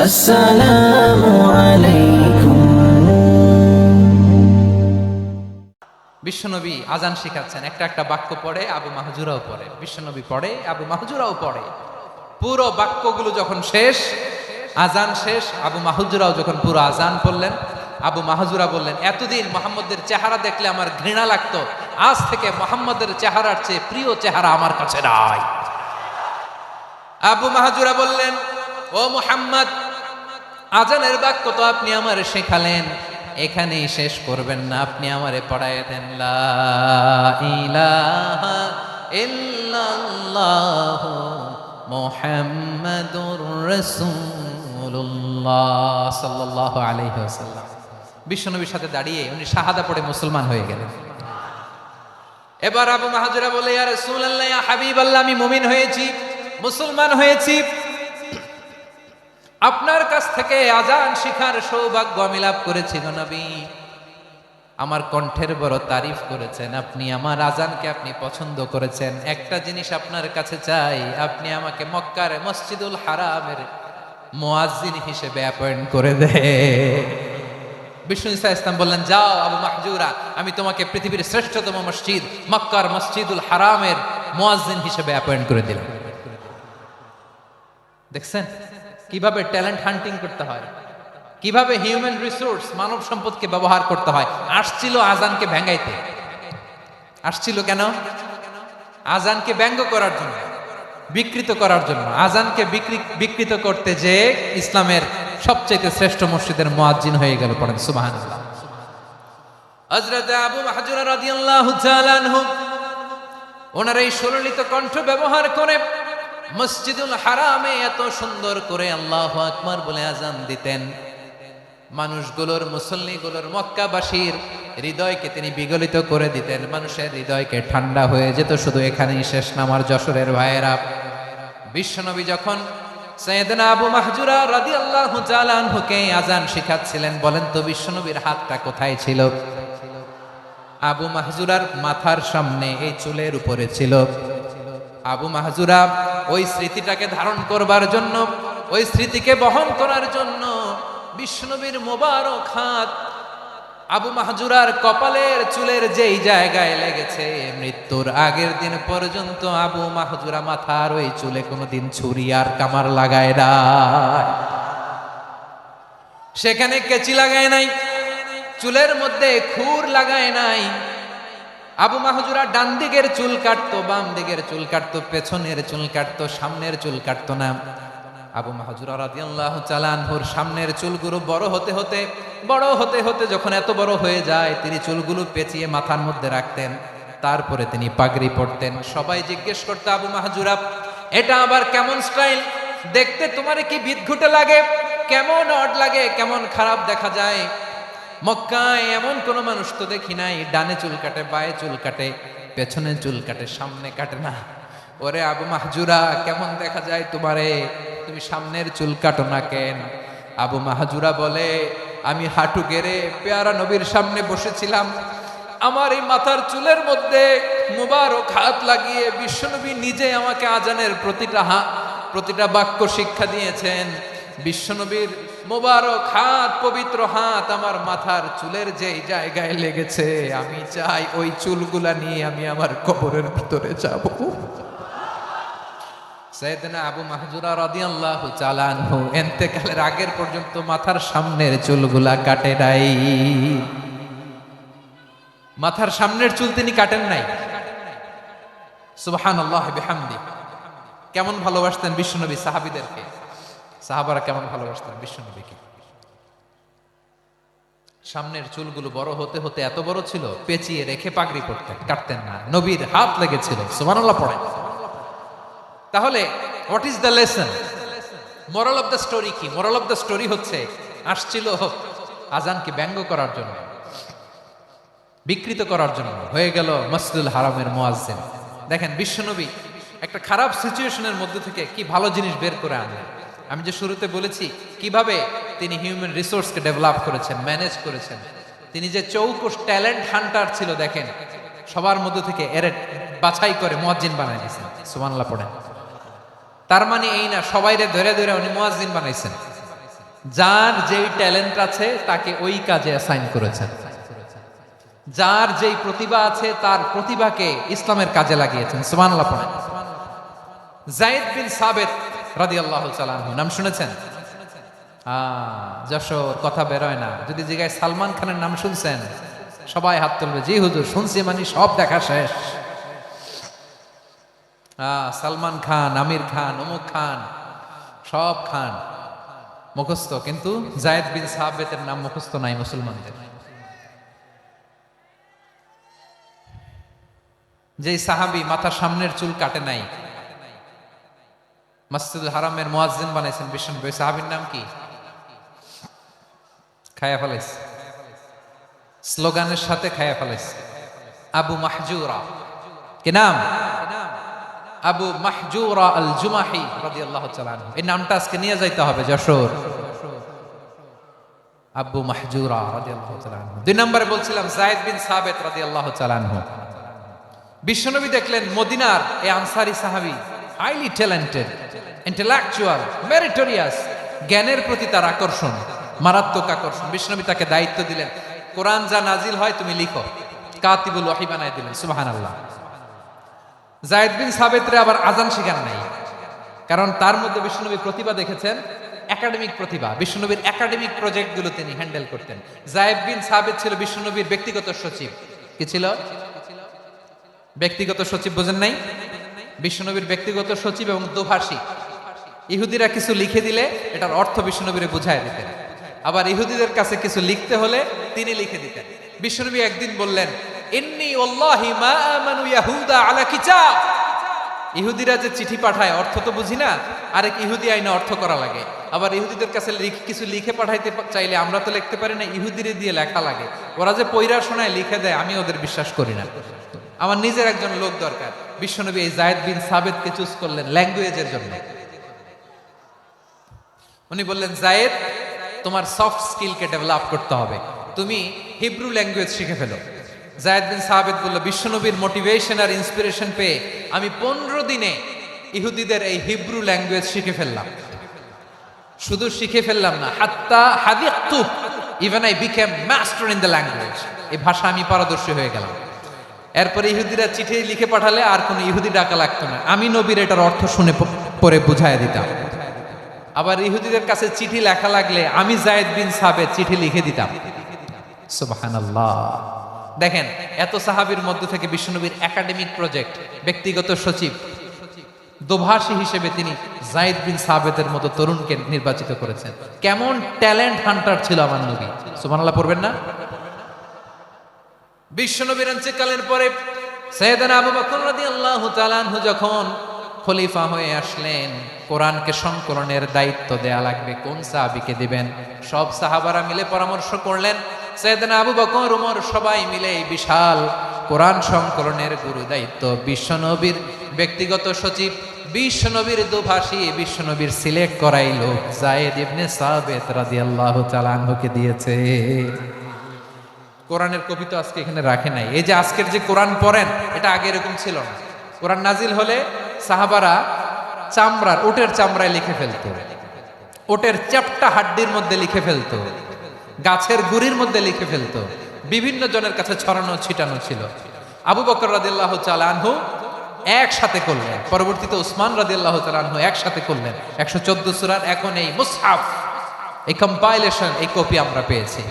আসসালামু আলাইকুম। বিশ্বনবী আজান শিখাচ্ছেন, একটা একটা বাক্য পড়ে, আবু মাহজুরাও পড়ে, বিশ্বনবী পড়ে, আবু মাহজুরাও পড়ে। পুরো বাক্যগুলো যখন শেষ, আজান শেষ, আবু মাহজুরাও যখন পুরো আজান পড়লেন, আবু মাহজুরা বললেন, এতদিন মোহাম্মদের চেহারা দেখলে আমার ঘৃণা লাগতো, আজ থেকে মোহাম্মদের চেহারার চেয়ে প্রিয় চেহারা আমার কাছে নাই। আবু মাহজুরা বললেন, ও মুহাম্মদ, আজানের বাক্য তো আপনি আমার শেখালেন, এখানেই শেষ করবেন না, আপনি আমারে পড়ায় দেন। লা ইলাহা ইল্লাল্লাহু মুহাম্মাদুর রাসূলুল্লাহ সাল্লাল্লাহু আলাইহি ওয়াসাল্লাম। বিশ্বনবীর সাথে দাঁড়িয়ে উনি শাহাদা পড়ে মুসলমান হয়ে গেলেন। এবার আবু মাহজুরা বলে, ইয়া রাসূলুল্লাহ, ইয়া হাবিবাল্লাহ, আমি মুমিন হয়েছি, মুসলমান হয়েছি, আপনার কাছ থেকে আজান শিখার সৌভাগ্য আমি লাভ করেছি গো নবী। আমার কণ্ঠের বড় তারিফ করেছেন আপনি, আমার আজানকে আপনি পছন্দ করেছেন। একটা জিনিস আপনার কাছে চাই, আপনি আমাকে মক্কার মসজিদুল হারামের মুয়াজ্জিন হিসেবে অ্যাপয়েন্ট করে দে। বিষ্ণু ঈসা ইসলাম বললেন, যাও আবু মাহজুরা, আমি তোমাকে পৃথিবীর শ্রেষ্ঠতম মসজিদ মক্কার মসজিদুল হারামের মুয়াজ্জিন হিসেবে অ্যাপয়েন্ট করে দিলাম। দেখছেন কিভাবে ট্যালেন্ট হান্টিং করতে হয়, কিভাবে হিউম্যান রিসোর্স মানব সম্পদকে ব্যবহার করতে হয়। আসছিল আজানকে ভেঙ্গাইতে, আসছিল কেন? আজানকে ব্যঙ্গ করার জন্য, বিকৃত করার জন্য। আজানকে বিকৃত করতে যে ইসলামের সবচেয়ে শ্রেষ্ঠ মসজিদের মুয়াজ্জিন হয়ে গেল। পড়েন সুবহানাল্লাহ। হযরত আবু মাহজুরা রাদিয়াল্লাহু তাআলা আনহু ওনার এই সুললিত কণ্ঠ ব্যবহার করে মসজিদুল হারামে এত সুন্দর করে আল্লাহু আকবার বলে আজান দিতেন, মানুষগুলোর, মুসল্লিগুলোর, মক্কাবাসীর হৃদয়কে তিনি বিগলিত করে দিতেন, মানুষের হৃদয়কে ঠান্ডা হয়ে যেত। শুধু এখানেই শেষ না আমার যশোরের ভাইয়েরা। বিশ্বনবী যখন সাইয়েদনা আবু মাহজুরা রাদিয়াল্লাহু তাআলা আনহুকে আজান শিখাচ্ছিলেন, বলেন তো বিশ্বনবীর হাতটা কোথায় ছিল? আবু মাহজুরার মাথার সামনে, এই চুলের উপরে ছিল। আবু মাহজুরা ওই স্মৃতিটাকে ধারণ করবার জন্য, ওই স্মৃতিকে বহন করার জন্য বিশ্বনবীর মোবারক হাত আবু মাহজুরার কপালের চুলের যেই জায়গায় লেগেছে, মৃত্যুর আগের দিন পর্যন্ত আবু মাহজুরা মাথার ওই চুলে কোনোদিন ছুরি আর কামার লাগায় নাই, সেখানে কেচি লাগায় নাই, চুলের মধ্যে খুর লাগায় নাই। আবু মাহজুরা ডান দিকের চুল কাটতো, বাম দিকের চুল কাটতো, পেছনের চুল কাটতো, সামনের চুল কাটতো না। আবু মাহজুরা রাদিয়াল্লাহু তাআলা আনহুর সামনের চুলগুলো বড় হতে হতে যখন এত বড় হয়ে যায়, তিনি চুলগুলো পেঁচিয়ে মাথার মধ্যে রাখতেন, তারপরে তিনি পাগড়ি পরতেন। সবাই জিজ্ঞেস করতো, আবু মাহজুরা, এটা আবার কেমন স্টাইল? দেখতে তোমার কি বিদঘুটে লাগে? কেমন অড লাগে? কেমন খারাপ দেখা যায়? মক্কায় এমন কোন মানুষ তো দেখি নাই, ডানে চুল কাটে, বায়ে চুল কাটে, পেছনে চুল কাটে, সামনে কাটে না। ওরে আবু মাহজুরা, কেমন দেখা যায় তোমারে? তুমি সামনের চুল কাটো না কেন? আবু মাহজুরা বলে, আমি হাঁটু গেড়ে পেয়ারা নবীর সামনে বসেছিলাম, আমার এই মাথার চুলের মধ্যে মুবারক হাত লাগিয়ে বিশ্বনবী নিজে আমাকে আজানের প্রতিটা বাক্য শিক্ষা দিয়েছেন। বিশ্বনবীর মোবারক হাত, পবিত্র হাত আমার মাথার চুলের যেই জায়গায় লেগেছে, আমি চাই ওই চুলগুলা নিয়ে আমি আমার কবরের ভিতরে যাব। সাইয়েদনা আবু মাহজুরা রাদিয়াল্লাহু তাআলা আনহু ইন্তেকালের আগের পর্যন্ত মাথার সামনের চুলগুলা কাটে নাই। মাথার সামনের চুল তিনি কাটেন নাই। সুবহানাল্লাহি বিহামদি। কেমন ভালোবাসতেন বিশ্বনবী সাহাবীদেরকে, সাহাবারা কেমন ভালোবাসতেন বিশ্বনবীকে। সামনের চুলগুলো বড় হতে হতে এত বড় ছিল, পেঁচিয়ে রেখে পাগড়ি পরতেন, কাটতেন না। নবীর হাত লেগেছিল। সুবহানাল্লাহ পড়েন। তাহলে what is the lesson? Moral of the story কি? মোরাল অফ দ্য স্টোরি হচ্ছে, আসছিল আজানকে ব্যঙ্গ করার জন্য, বিকৃত করার জন্য, হয়ে গেল মসজিদুল হারামের মুয়াজ্জিন। দেখেন বিশ্বনবী একটা খারাপ সিচুয়েশনের মধ্যে থেকে কি ভালো জিনিস বের করে আনলেন। আমি যে শুরুতে বলেছি কিভাবে তিনি হিউম্যান রিসোর্সকে ডেভেলপ করেছেন, ম্যানেজ করেছেন। তিনি যে চৌকস ট্যালেন্ট হান্টার ছিল, দেখেন সবার মধ্যে থেকে এর বাছাই করে মুয়াজ্জিন বানাই দিয়েছেন। সুবহানাল্লাহ পড়েন। তার মানে এই না সবাইরে ধরে ধরে উনি মুয়াজ্জিন বানাইছেন, যার যেই ট্যালেন্ট আছে তাকে ওই কাজে অ্যাসাইন করেছেন, যার যেই প্রতিভা আছে তার প্রতিভাকে ইসলামের কাজে লাগিয়েছেন। সুবহানাল্লাহ পড়েন। যায়েদ বিন সাবিত রাদিয়াল্লাহু তাআলা আনহু নাম শুনেছেন? যশোর কথা বেরোয় না। যদি জিগায় সালমান খানের নাম শুনছেন, সবাই হাত তুলবে, জি হুজুর শুনছি, মানে সব দেখা শেষ। সালমান খান, আমির খান, অমুক খান, সব খান মুখস্থ, কিন্তু যায়েদ বিন সাবিতের নাম মুখস্থ নাই মুসলমানদের। যেই সাহাবী মাথার সামনের চুল কাটে নাই, মসজিদুল হারামের মুয়াজ্জিন বানাইছেন বিশ্বনবী, ওই সাহাবীর নাম কি? খায়া ফেলাইছে, স্লোগানের সাথে খায়া ফেলাইছে। আবু মাহজুরা, কি নাম? আবু মাহজুরা আল জুমাহি রাদিয়াল্লাহু তাআলা আনহু। এই নামটা আজকে নিয়ে যাইতে হবে যশোর। আবু মাহজুরা রাদিয়াল্লাহু তাআলা আনহু। দুই নম্বরে বলছিলাম যায়েদ বিন সাবিত রাদিয়াল্লাহু তাআলা আনহু। বিশ্বনবী দেখলেন মদিনার এই আনসারী সাহাবী হাইলি ট্যালেন্টেড, ইন্টেলেকচুয়াল, মেরিটোরিয়াস, জ্ঞানের প্রতি তার আকর্ষণ, মারাত্মক আকর্ষণ। বিশ্বনবী তাকে দায়িত্ব দিলেন, কোরআন যা নাজিল হয় তুমি লিখো, কাতিবুল ওয়াহি বানায় দিলেন। সুবহানাল্লাহ। যায়েদ বিন সাবিতরে আবার আজান শিখান নাই, কারণ তার মধ্যে বিশ্বনবী প্রতিভা দেখেছেন, একাডেমিক প্রতিভা। বিশ্বনবীর একাডেমিক প্রজেক্টগুলো তিনি হ্যান্ডেল করতেন। যায়েদ বিন সাবিত ছিল বিশ্বনবীর ব্যক্তিগত সচিব। কি ছিল? ব্যক্তিগত সচিব। বোঝেন নাই? বিশ্বনবীর ব্যক্তিগত সচিব এবং দোভাষী। ইহুদিরা কিছু লিখে দিলে এটার অর্থ বিশ্বনবীরে বুঝায় দিতেন, আবার ইহুদিদের কাছে কিছু লিখতে হলে তিনি লিখে দিতেন। বিশ্বনবী একদিন বললেন, ইন্নী ওয়াল্লাহি মা আমানু ইয়াহুদা আলা কিতাব। ইহুদিরা যে চিঠি পাঠায় অর্থ তো বুঝি না, আরেক ইহুদি আইনে অর্থ করা লাগে। আবার ইহুদিদের কাছে কিছু লিখে পাঠাইতে চাইলে আমরা তো লিখতে পারি না, ইহুদিরে দিয়ে লেখা লাগে। ওরা যে পয়রা শোনায় লিখে দেয়, আমি ওদের বিশ্বাস করি না। আমার নিজের একজন লোক দরকার। বিশ্বনবী এই যায়েদ বিন সাবিতকে চুজ করলেন ল্যাঙ্গুয়েজের জন্য। উনি বললেন, যায়েদ, তোমার সফট স্কিলকে ডেভেলপ করতে হবে, তুমি হিব্রু ল্যাঙ্গুয়েজ শিখে ফেলো। যায়েদ বিন সাবিত বলল, বিশ্বনবীর মোটিভেশন আর ইন্সপিরেশন পেয়ে আমি 15 দিনে ইহুদিদের এই হিব্রু ল্যাঙ্গুয়েজ শিখে ফেললাম। শুধু শিখে ফেললাম না, হাত্তা হাদিকতু, even I became master in the language. এই ভাষা আমি পারদর্শী হয়ে গেলাম। এরপরে ইহুদিরা চিঠি লিখে পাঠালে আর কোনো ইহুদি ডাকা লাগতো না, আমি নবীর এটার অর্থ শুনে পরে বুঝাইয়া দিতাম। আবার ইহুদিদের কাছে চিঠি লেখা লাগলে আমি যায়েদ বিন সাবিত চিঠি লিখে দিতাম। সুবহানাল্লাহ। দেখেন, এত সাহাবীর মধ্য থেকে বিশ্বনবীর একাডেমিক প্রজেক্ট, ব্যক্তিগত সচিব, দোভাষী হিসেবে তিনি যায়েদ বিন সাবিতের মতো তরুণকে নির্বাচিত করেছেন। কেমন ট্যালেন্ট হান্টার ছিল আমার নবী। সুবহানাল্লাহ পড়বেন না? বিশ্বনবীর ইন্তেকালের পরে সাইয়েদনা আবু বকর রাদিয়াল্লাহু তাআলা আনহু যখন খলিফা হয়ে আসলেন, কোরআনকে সংকলনের দায়িত্ব দেয়া লাগবে, কোন সাহাবীকে দিবেন? সব সাহাবারা মিলে পরামর্শ করলেন। সাইয়েদনা আবু বকর, ওমর সবাই মিলে এই বিশাল কোরআন সংকলনের গুরু দায়িত্ব বিশ্বনবীর ব্যক্তিগত সচিব, বিশ্বনবীর দোভাষী, বিশ্বনবীর সিলেক্ট করাই লোক যায়েদ ইবনে সাবিত রাদিয়াল্লাহু তাআলা আনহুকে দিয়েছে। কোরআনের কপি তো আজকে এখানে রাখে নাই। এই যে আজকের যে কোরআন পড়েন, এটা আগে এরকম ছিল না। কোরআন নাজিল হলে সাহাবারা চামড়ার, ওটের চামড়ায় লিখে ফেলতো, ওটের চ্যাপ্টা হাড্ডির মধ্যে লিখে ফেলতো, গাছের গুড়ির মধ্যে লিখে ফেলতো, বিভিন্ন জনের কাছে ছড়ানো ছিটানো ছিল। আবু বকর রাদিয়াল্লাহু তাআলা আনহু একসাথে করলেন, পরবর্তীতে উসমান রাদিয়াল্লাহু তাআলা আনহু একসাথে করলেন। 114 সূরার এখন এই মুসহাফ, এই কম্পাইলেশন, এই কপি আমরা পেয়েছি,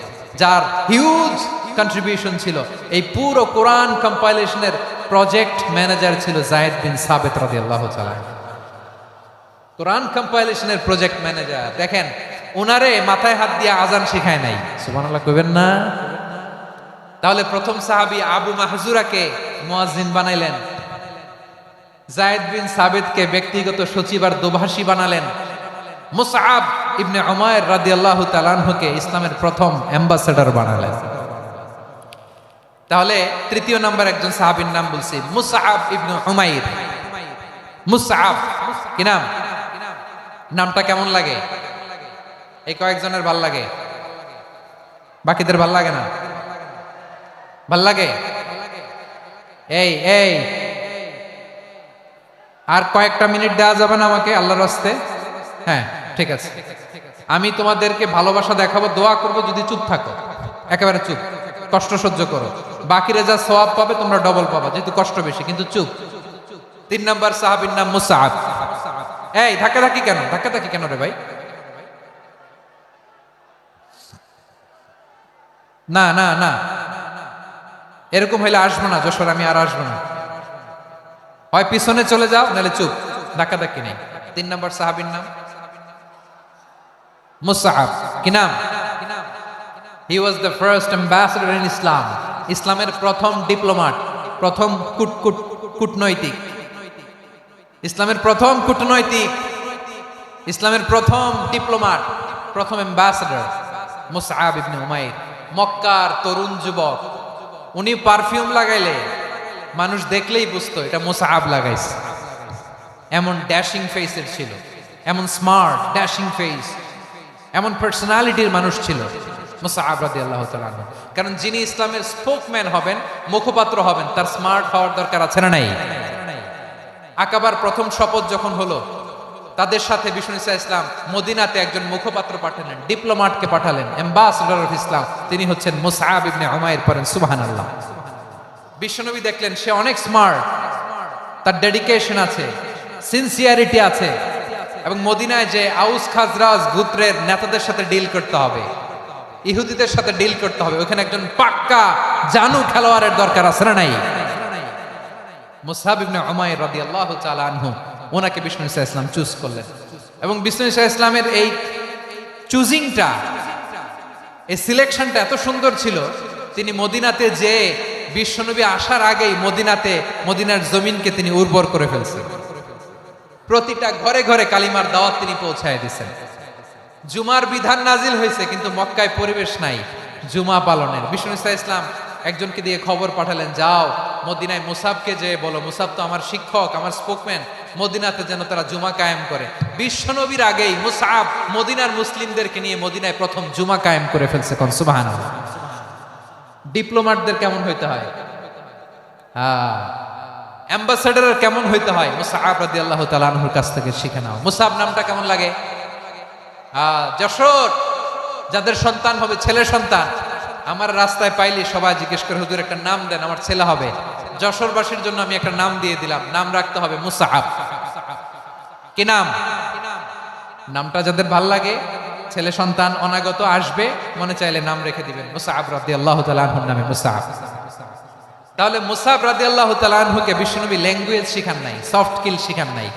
যার হিউজ কন্ট্রিবিউশন ছিল। এই পুরো কোরআন কম্পাইলেশনের প্রজেক্ট ম্যানেজার ছিল যায়েদ বিন সাবিত রাদিয়াল্লাহু তাআলা। কোরআন কম্পাইলেশনের প্রজেক্ট ম্যানেজার। দেখেন, ওনারে মাথায় হাত দিয়ে আজান শিখায় নাই। সুবহানাল্লাহ কইবেন না? তাহলে প্রথম সাহাবী আবু মাহজুরাকে মুয়াজ্জিন বানাইলেন, যায়েদ বিন সাবিতকে ব্যক্তিগত সচিব আর দোভাষী বানালেন, মুসআব ইবনে উমাইর রাদিয়াল্লাহু তাআলা আনহুকে ইসলামের প্রথম অ্যাম্বাসেডর বানালেন। তাহলে তৃতীয় নাম্বার একজন সাহাবীর নাম বলছি, মুসআব ইবনে উমাইর। মুসআব কি নাম? নামটা কেমন লাগে? এই কয়েকজনের ভাল লাগে, বাকিদের ভাল লাগে না? ভাল লাগে? এই এই আর কয়েকটা মিনিট দেওয়া যাবে না আমাকে আল্লাহর রাস্তে? হ্যাঁ, ঠিক আছে। আমি তোমাদেরকে ভালোবাসা দেখাবো, দোয়া করব যদি চুপ থাকো, একেবারে চুপ, কষ্ট সহ্য করো, বাকিরা যা সওয়াব পাবে তোমরা ডবল পাবা, যেহেতু কষ্ট বেশি, কিন্তু চুপ। 3 নাম্বার সাহাবীর নাম মুসআব। এই ধাক্কাধাক্কি কেন, ধাক্কাধাক্কি কেন রে ভাই? না না না, এরকম হইলে আসবো না যশোর, আমি আর আসবো না। হয় পিছনে চলে যাও, নাহলে চুপ, ধাক্কাধাক্কি নেই। 3 নাম্বার সাহাবীর নাম মুসআব। কি নাম? He was the first ambassador in Islam. ইসলামের প্রথম ডিপ্লোমাট, প্রথম কূটনৈতিক, ইসলামের প্রথম কূটনৈতিক, ইসলামের প্রথম ডিপ্লোমাট, প্রথম অ্যাম্বাসেডর মুসআব ইবনে উমাইর। মক্কার তরুণ যুবক, উনি পারফিউম লাগাইলে মানুষ দেখলেই বুঝতো এটা মুসআব লাগাইছে। এমন ড্যাশিং ফেসের ছিল, এমন স্মার্ট ড্যাশিং ফেস, এমন পার্সোনালিটির মানুষ ছিল মুসআব রাদিয়াল্লাহু তাআলা আনহু। কারণ যিনি ইসলামের স্পোকম্যান হবেন, মুখপাত্র হবেন, তার স্মার্ট হওয়ার দরকার আছে না নাই? আকাবার প্রথম শপথ যখন হলো, তাদের সাথে বিষ্ণু ইসা ইসলাম মদিনাতে একজন মুখপাত্র পাঠালেন, ডিপ্লোমাটকে পাঠালেন, অ্যাম্বাসেডর অফ ইসলাম, তিনি হচ্ছেন মুসআব ইবনে উমাইর। পড়েন সুবহানাল্লাহ। বিশ্বনবী দেখলেন সে অনেক স্মার্ট, তার ডেডিকেশন আছে, সিনসিয়ারিটি আছে, এবং মদিনায় যে আউস খাজরাজ গোত্রের নেতাদের সাথে ডিল করতে হবে, ইহুদিদের সাথে ডিল করতে হবে, ওখানে একজন পাক্কা জানু খেলোয়াড়ের দরকার আছে না নাই? মুসআব ইবনে উমাইর রাদিয়াল্লাহু তাআলা আনহু, ওনাকে বিষ্ণু ইসা ইসলাম চুজ করলেন। এবং বিষ্ণু ইসা ইসলামের এই চুজিংটা, এই সিলেকশনটা এত সুন্দর ছিল, তিনি মদিনাতে যে বিশ্বনবী আসার আগেই মদিনার জমিনকে তিনি উর্বর করে ফেলছেন। প্রতিটা ঘরে ঘরে কালিমার দাওয়াত তিনি পৌঁছায় দিয়েছেন। জুমার বিধান নাজিল হয়েছে, কিন্তু মক্কায় পরিবেশ নাই জুমা পালনের। বিষ্ণু ইসা ইসলাম একজনকে দিয়ে খবর পাঠালেন, যাও মদিনায় মুসাবকে যে বলো, মুসাব তো আমার শিক্ষক, আমার স্পোকম্যান, মদিনাতে যেন তারা জুমা কায়েম করে। বিশ্বনবীর আগেই মুসআব মদিনার মুসলিমদেরকে নিয়ে মদিনায় প্রথম জুমা কায়েম করে ফেলছে। কোন সুবহানাল্লাহ। ডিপ্লোমাটদের কেমন হইতে হয়, অ্যাম্বাসেডরের কেমন হইতে হয়, মুসআব রাদিয়াল্লাহু তাআলা আনহুর কাছ থেকে শিখে নাও। মুসআব নামটা কেমন লাগে? যশোর যাদের সন্তান হবে, ছেলে সন্তান, আমার রাস্তায় পাইলি সবাই জিজ্ঞেস করে, হুজুর একটা নাম দেন, আমার ছেলে হবে। যশোরবাসীর জন্য আমি একটা নাম দিয়ে দিলাম, নাম রাখতে হবে মুসআব। কি নাম? নামটা যাদের ভাল লাগে, ছেলে সন্তান অনাগত আসবে, মনে চাইলে নাম রেখে দিবেন মুসআব রাদিয়াল্লাহু তাআলা আনহুর নামে মুসআব। তাহলে মুসআব রাদিয়াল্লাহু তাআলা আনহুকে বিশ্বনবী ল্যাঙ্গুয়েজ শিখান নাই, সফট স্কিল শিখান নাই।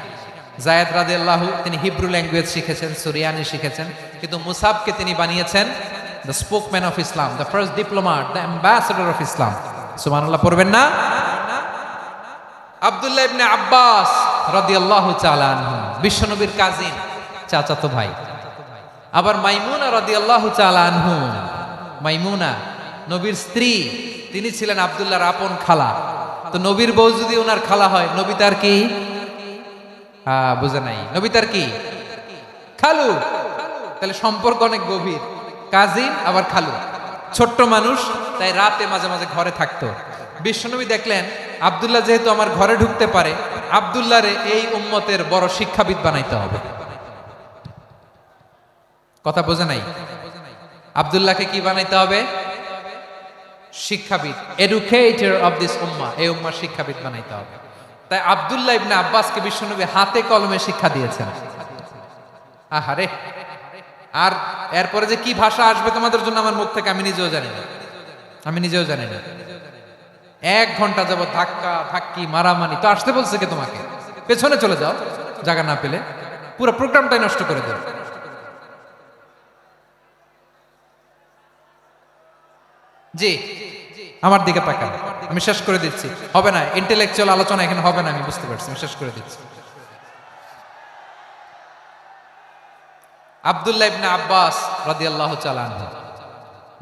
যায়েদ রাদিয়াল্লাহু তিনি হিব্রু ল্যাঙ্গুয়েজ শিখেছেন, সুরিয়ানি শিখেছেন, কিন্তু মুসআবকে তিনি বানিয়েছেন the spokesman of Islam, the first diplomat, the ambassador of Islam. সুবহানাল্লাহ পড়বেন না? আব্দুল্লাহ ইবনে আব্বাস রাদিয়াল্লাহু তাআলা আনহু বিশ্বনবীর কাজিন, চাচাতো ভাই। আবার মাইমুনা রাদিয়াল্লাহু তাআলা আনহু, মাইমুনা নবীর স্ত্রী, তিনি ছিলেন আব্দুল্লাহর আপন খালা। তো নবীর বউ যদি ওনার খালা হয়, নবী তার কি? বুঝে নাই, নবী তার কি? খালু। তাহলে সম্পর্ক অনেক গভীর, কাজিন আবার খালু। ছোট্ট মানুষ, তাই রাতে মাঝে মাঝে ঘরে থাকতো। বিশ্বনবী দেখলেন আব্দুল্লাহ যেহেতু আমার ঘরে ঢুকতে পারে, আব্দুল্লাহরে এই উম্মতের বড় শিক্ষাবিদ বানাইতে হবে। কথা বোঝে নাই? আব্দুল্লাহকে কি বানাইতে হবে? শিক্ষাবিদ, এডুকেটর অফ দিস উম্মাহ, এই উম্মার শিক্ষাবিদ বানাইতে হবে। তাই আব্দুল্লাহ ইবনে আব্বাসকে বিশ্বনবী হাতে কলমে শিক্ষা দিয়েছেন। আহারে, আর এরপরে যে কি ভাষা আসবে তোমাদের জন্য আমার মুখ থেকে আমি নিজেও জানি না, আমি নিজেও জানি না। 1 ঘন্টা যাবত ধাক্কা ধাক্কি মারামারি। তো আসতে বলছে কে তোমাকে? পেছনে চলে যাও, জায়গা না পেলে। পুরো প্রোগ্রামটাই নষ্ট করে দেবে। জি, আমার দিকে তাকান, আমি শেষ করে দিচ্ছি। হবে না, ইন্টেলেকচুয়াল আলোচনা এখানে হবে না, আমি বুঝতে পারছি, আমি শেষ করে দিচ্ছি। আব্দুল্লাহ ইবনে আব্বাস রাদিয়াল্লাহু তাআলা আনহু,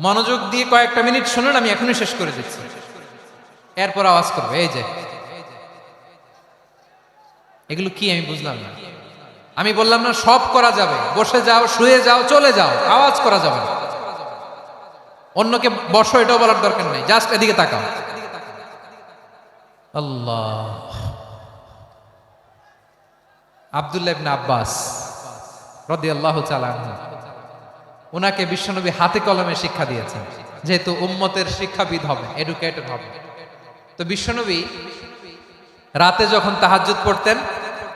মনোযোগ দিয়ে কয়েকটা মিনিট শুনুন, আমি এখনই শেষ করে দিচ্ছি। এরপর আওয়াজ করবে, এই যে এগুলো কি আমি বুঝলাম না। আমি বললাম না সব করা যাবে, বসে যাও, শুয়ে যাও, চলে যাও, আওয়াজ করা যাবে না। অন্যকে বসো এটাও বলার দরকার নাই, জাস্ট এদিকে তাকাও। আল্লাহ। আব্দুল্লাহ ইবনে আব্বাস রাদিয়াল্লাহু তাআলা আনহু ওনাকে বিশ্বনবী হাতে কলমে শিক্ষা দিয়েছেন, যেহেতু উম্মতের শিক্ষাবিদ হবে, এডুকেটেড হবে। তো বিশ্বনবী রাতে যখন তাহাজ্জুদ পড়তেন,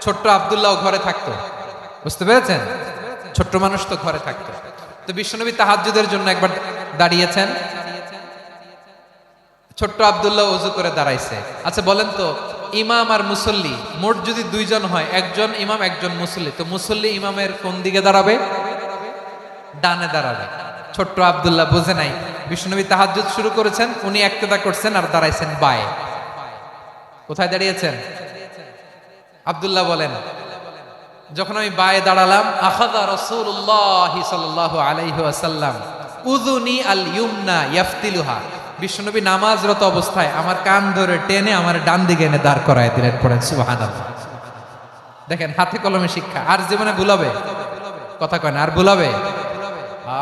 ছোট্ট আব্দুল্লাহ ঘরে থাকতো। বুঝতে পেরেছেন? ছোট্ট মানুষ তো ঘরে থাকতো। তো বিশ্বনবী তাহাজ্জুদের জন্য একবার দাঁড়িয়েছেন, ছোট্ট আব্দুল্লাহ ওযু করে দাঁড়াইছে। আচ্ছা বলেন তো, ইমাম আর মুসল্লি মোট যদি দুইজন হয়, একজন ইমাম একজন মুসল্লি, তো মুসল্লি ইমামের কোন দিকে দাঁড়াবে? ডানে দাঁড়াবে। ছোট্ট আব্দুল্লাহ বুঝে নাই, বিশ্বনবী তাহাজ্জুদ শুরু করেছেন, উনি একতেদা করছেন আর দাঁড়াইছেন বায়ে। কোথায় দাঁড়িয়েছেন? আব্দুল্লাহ বলেন, যখন আমি বায়ে দাঁড়ালাম, আখাযা রাসূলুল্লাহ সাল্লাল্লাহু আলাইহি ওয়াসাল্লাম উযুনি আল ইউমনা ইয়াফতিলুহা, বিশ্বনবী নামাজরত অবস্থায় আমার কান ধরে টেনে আমার ডান দিকে এনে দাঁড় করায় দিলেন। পড়েন সুবহানাল্লাহ। দেখেন, হাতে কলমে শিক্ষা। আর জীবনে ভুল হবে? কথা কয় না, আর ভুল হবে?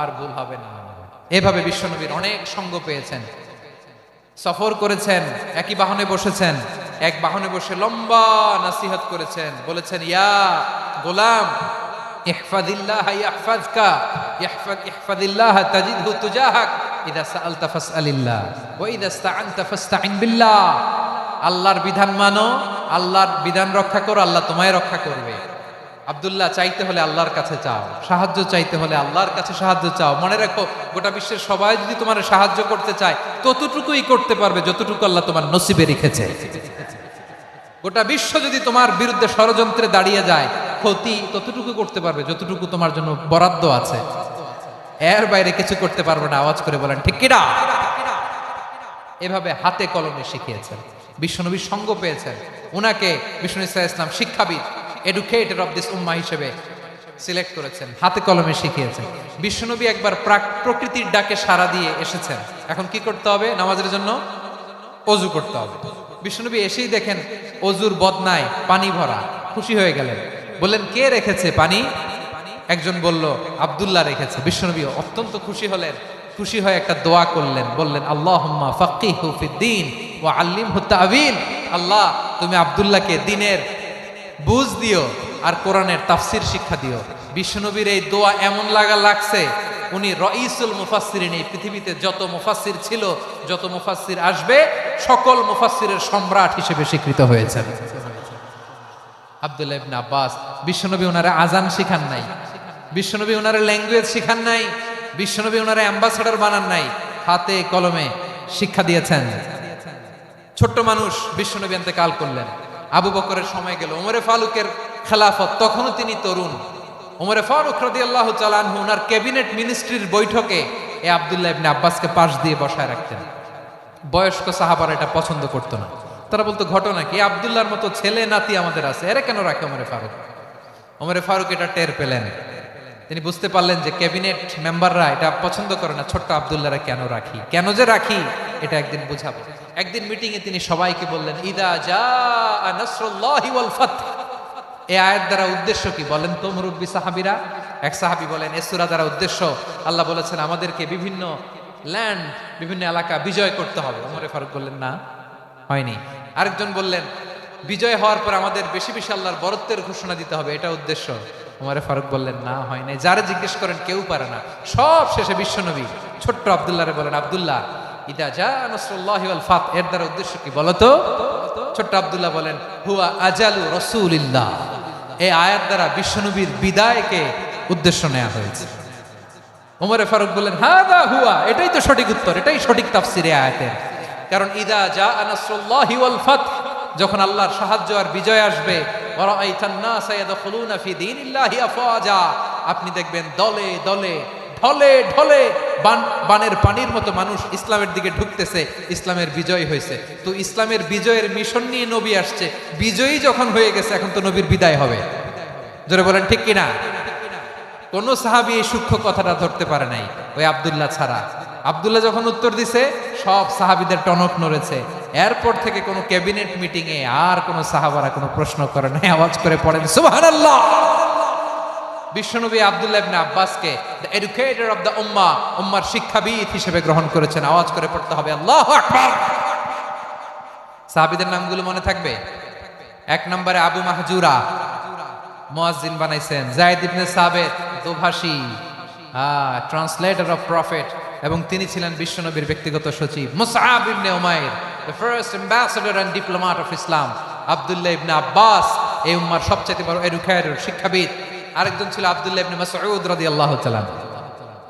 আর ভুল হবে না। এভাবে বিশ্বনবীর অনেক সঙ্গ পেয়েছেন, সফর করেছেন, একই বাহনে বসেছেন, এক বাহনে বসে লম্বা নাসিহত করেছেন, বলেছেন, ইয়া গোলাম ইহফাদিল্লাহ ইয়াহফাজকা, ইহফাদিল্লাহ তাজিদহু তুজাহাক, ইযা সাআলতা ফাসআলিল্লাহ ওয়া ইযা ইসতাআনতা ফাসতাইন বিল্লাহ। আল্লাহর বিধান মানো, আল্লাহর বিধান রক্ষা করো, আল্লাহ তোমায় রক্ষা করবে। আব্দুল্লাহ, চাইতে হলে আল্লাহর কাছে চাও, সাহায্য চাইতে হলে আল্লাহর কাছে সাহায্য চাও। মনে রাখো, গোটা বিশ্বের সবাই যদি তোমার সাহায্য করতে চায়, ততটুকুই করতে পারবে যতটুকু আল্লাহ তোমার নসিবে রেখেছে। গোটা বিশ্ব যদি তোমার বিরুদ্ধে ষড়যন্ত্রে দাঁড়িয়ে যায়, ক্ষতি ততটুকু করতে পারবে যতটুকু তোমার জন্য বরাদ্দ আছে, এর বাইরে কিছু করতে পারবে না। আওয়াজ করে বলেন ঠিক কিনা? এভাবে হাতে কলমে শিখিয়েছেন, বিশ্বনবীর সঙ্গ পেয়েছেন। উনাকে বিষ্ণু ইসলাম শিক্ষাবিদ, এডুকেটর অফ দিস উম্মাহ হিসেবে সিলেক্ট করেছেন, হাতে কলমে শিখিয়েছেন। বিশ্বনবী একবার প্রকৃতির ডাকে সাড়া দিয়ে এসেছেন। এখন কি করতে হবে? নামাজের জন্য অজু করতে হবে। বিশ্বনবী এসেই দেখেন অজুর বদনায় পানি ভরা, খুশি হয়ে গেলেন, বললেন, কে রেখেছে পানি? একজন বলল, আব্দুল্লাহ রেখেছে। বিশ্বনবী অত্যন্ত খুশি হলেন, খুশি হয়ে একটা দোয়া করলেন, বললেন, আল্লাহুম্মা ফাক্কিহু ফিদ্দীন ওয়া আল্লিমহু তা'ওয়ীল। আল্লাহ, তুমি আব্দুল্লাহকে দ্বীনের বুঝ দিও আর কোরআনের তাফসীর শিক্ষা দিও। বিশ্বনবীর এই দোয়া এমন লাগছে, উনি রাইসুল মুফাসসিরিন, এই পৃথিবীতে যত মুফাসসির ছিল, যত মুফাসসির আসবে, সকল মুফাসসিরের সম্রাট হিসেবে স্বীকৃত হয়েছেন আব্দুল্লাহ ইবনে আব্বাস। বিশ্বনবী ওনারে আজান শিখান নাই, বিশ্বনবী ওনারে ল্যাঙ্গুয়েজ শিখান নাই, বিশ্বনবী ওনারে অ্যাম্বাসেডর বানান নাই, হাতে কলমে শিক্ষা দিয়েছেন। ছোট্ট মানুষ, বিশ্বনবী ইন্তেকাল করলেন, আবু বকরের সময় গেল, ওমরে ফারুকের খেলাফত, তখনও তিনি তরুণ। ওমরে ফারুক রাদিয়াল্লাহু তাআলা আনহু ওনার ক্যাবিনেট মিনিস্ট্রির বৈঠকে এই আব্দুল্লাহ ইবনে আব্বাসকে পাশ দিয়ে বসায় রাখতেন। বয়স্ক সাহাবারা এটা পছন্দ করতো না, তারা বলতো, ঘটনা কি? আব্দুল্লাহর মতো ছেলে নাতি আমাদের আছে, এরা কেন রাখে ওমরে ফারুক? ওমরে ফারুক এটা টের পেলেন, তিনি বুঝতে পারলেন যে ক্যাবিনেট মেম্বাররা এটা পছন্দ করে না, ছোট্ট আব্দুল্লাহরা কেন রাখি, কেন যে রাখি, এটা একদিন বুঝাবো। একদিন মিটিং এ তিনি সবাইকে বললেন, ইদা জাআ নাসরুল্লাহি ওয়াল ফাতহ। এই আয়াত দ্বারা উদ্দেশ্য কি বলেন তো মুরব্বী সাহাবীরা? এক সাহাবী বলেন, এই সূরা দ্বারা উদ্দেশ্য, আল্লাহ বলেছেন আমাদেরকে বিভিন্ন ল্যান্ড, বিভিন্ন এলাকা বিজয় করতে হবে। ওমরে ফারুক বললেন, না, হয়নি। আরেকজন বললেন, বিজয় হওয়ার পর আমাদের বেশি বেশি আল্লাহর বরত্বের ঘোষণা দিতে হবে, এটা উদ্দেশ্য। ওমরে ফারুক বললেন, না, হয় নাই। যারা জিজ্ঞেস করেন কেউ পারে না। সব শেষে বিশ্বনবী ছোট্ট আব্দুল্লাহরে বলেন, আব্দুল্লাহ, ইদা জাআ নাসরুল্লাহি ওয়াল ফাতহ, এর দ্বারা উদ্দেশ্য কি বলো তো? ছোট্ট আব্দুল্লাহ বলেন, হুয়া আজালু রাসূলিল্লাহ। এই আয়াত দ্বারা বিশ্বনবীর বিদায়কে উদ্দেশ্য নেওয়া হয়েছে। ওমরে ফারুক বললেন, হাদা হুয়া, এটাই তো সঠিক উত্তর, এটাই সঠিক তাফসীর এই আয়াতের। কারণ ইদা জাআ নাসরুল্লাহি ওয়াল ফাতহ, যখন আল্লাহর সাহায্য আর বিজয় আসবে, ওয়া রাআইতান নাসা ইয়াদখুলুনা ফি দীনিল্লাহি আফওয়াজা, আপনি দেখবেন দলে দলে, ঢলে ঢলে, বানের পানির মতো মানুষ ইসলামের দিকে ঢুকতেছে, ইসলামের বিজয় হয়েছে। তো ইসলামের বিজয়ের মিশন নিয়ে নবী আসছে, বিজয়ী যখন হয়ে গেছে, এখন তো নবীর বিদায় হবে। জোরে বলেন ঠিক কিনা? কোন সাহাবী এই সূক্ষ্ম কথাটা ধরতে পারে নাই, ওই আব্দুল্লাহ ছাড়া। আব্দুল্লাহ যখন উত্তর দিছে, সব সাহাবীদের টনক নড়েছে। এরপর থেকে কোনো ক্যাবিনেট মিটিং এ আর কোনো সাহাবারা কোনো প্রশ্ন করে নাই, আওয়াজ করে পড়েন সুবহানাল্লাহ। বিশ্বনবী আব্দুল্লাহ ইবনে আব্বাসকে দ্য এডুকেটর অফ দ্য উম্মাহ, উম্মার শিক্ষাবিদ হিসেবে গ্রহণ করেছেন। আওয়াজ করে পড়তে হবে আল্লাহু আকবার। সাহাবীদের নামগুলো মনে থাকবে? এক নম্বরে আবু মাহজুরা, মুয়াজ্জিন বানাইছেন। যায়েদ ইবনে সাবিত, দোভাষী। ট্রান্সলেটর অফ প্রফেট, এবং তিনি ছিলেন বিশ্বনবীর ব্যক্তিগত সচিব। Musab ibn Umair, the first ambassador and diplomat of Islam. Abdullah ibn Abbas, এই উম্মার সবচেয়ে বড় এডুকেটর, শিক্ষাবিদ। আরেকজন ছিল আব্দুল্লাহ ইবনে মাসউদ রাদিয়াল্লাহু তাআলা।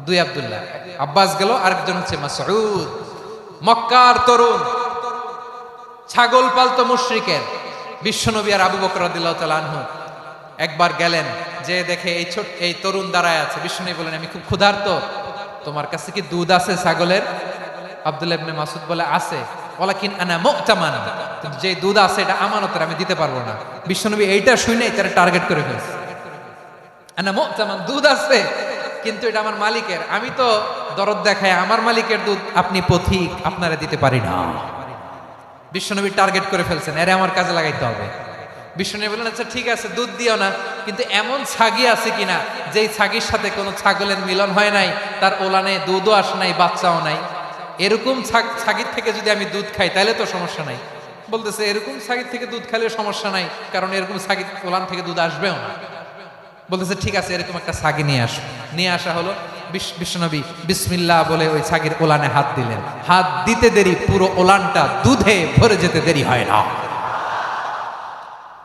দুই আব্দুল্লাহ, আব্বাস গেল, আরেকজন হচ্ছে মাসউদ। মক্কার তরুণ, ছাগল পালতো মুশরিকের বিশ্বনবী আর আবু বকর রাদিয়াল্লাহু তাআলা আনহু একবার গেলেন, যে দেখে এই তরুণ দাঁড়ায় আছে। বিশ্বনবী বলেন, আমি খুব ক্ষুধার্ত, তোমার কাছে কি দুধ আছে ছাগলের? আব্দুল্লাহ ইবনে মাসউদ বলে, আছে। ওয়ালাকিন আনা মু'তামান, কিন্তু যে দুধ আছে এটা আমানতের, আমি দিতে পারবো না। বিশ্বনবী এইটা শুনে তারা টার্গেট করে ফেলছে। আনা মু'তামান, দুধ আছে কিন্তু এটা আমার মালিকের, আমি তো দরদ দেখায় আমার মালিকের দুধ আপনি পথিক, আপনারা দিতে পারি না। বিশ্বনবী টার্গেট করে ফেলছেন, এরে আমার কাজে লাগাইতে হবে। বিশ্বনবী বললেন, আচ্ছা ঠিক আছে, দুধ দিও না, কিন্তু এমন ছাগি আছে কিনা যেই ছাগির সাথে কোনো ছাগলের মিলন হয় নাই, তার ওলানে দুধও আসে নাই, বাচ্চাও নাই, এরকম ছাগির থেকে যদি আমি দুধ খাই তাহলে তো সমস্যা নাই। বলতেছে, এরকম ছাগির থেকে দুধ খাইলে সমস্যা নাই, কারণ এরকম ছাগির ওলান থেকে দুধ আসবেও না। বলতেছে, ঠিক আছে, এরকম একটা ছাগি নিয়ে আসো। নিয়ে আসা হলো। বিশ্বনবী বিসমিল্লাহ বলে ওই ছাগির ওলানে হাত দিলেন। হাত দিতে দেরি, পুরো ওলানটা দুধে ভরে যেতে দেরি হয় না।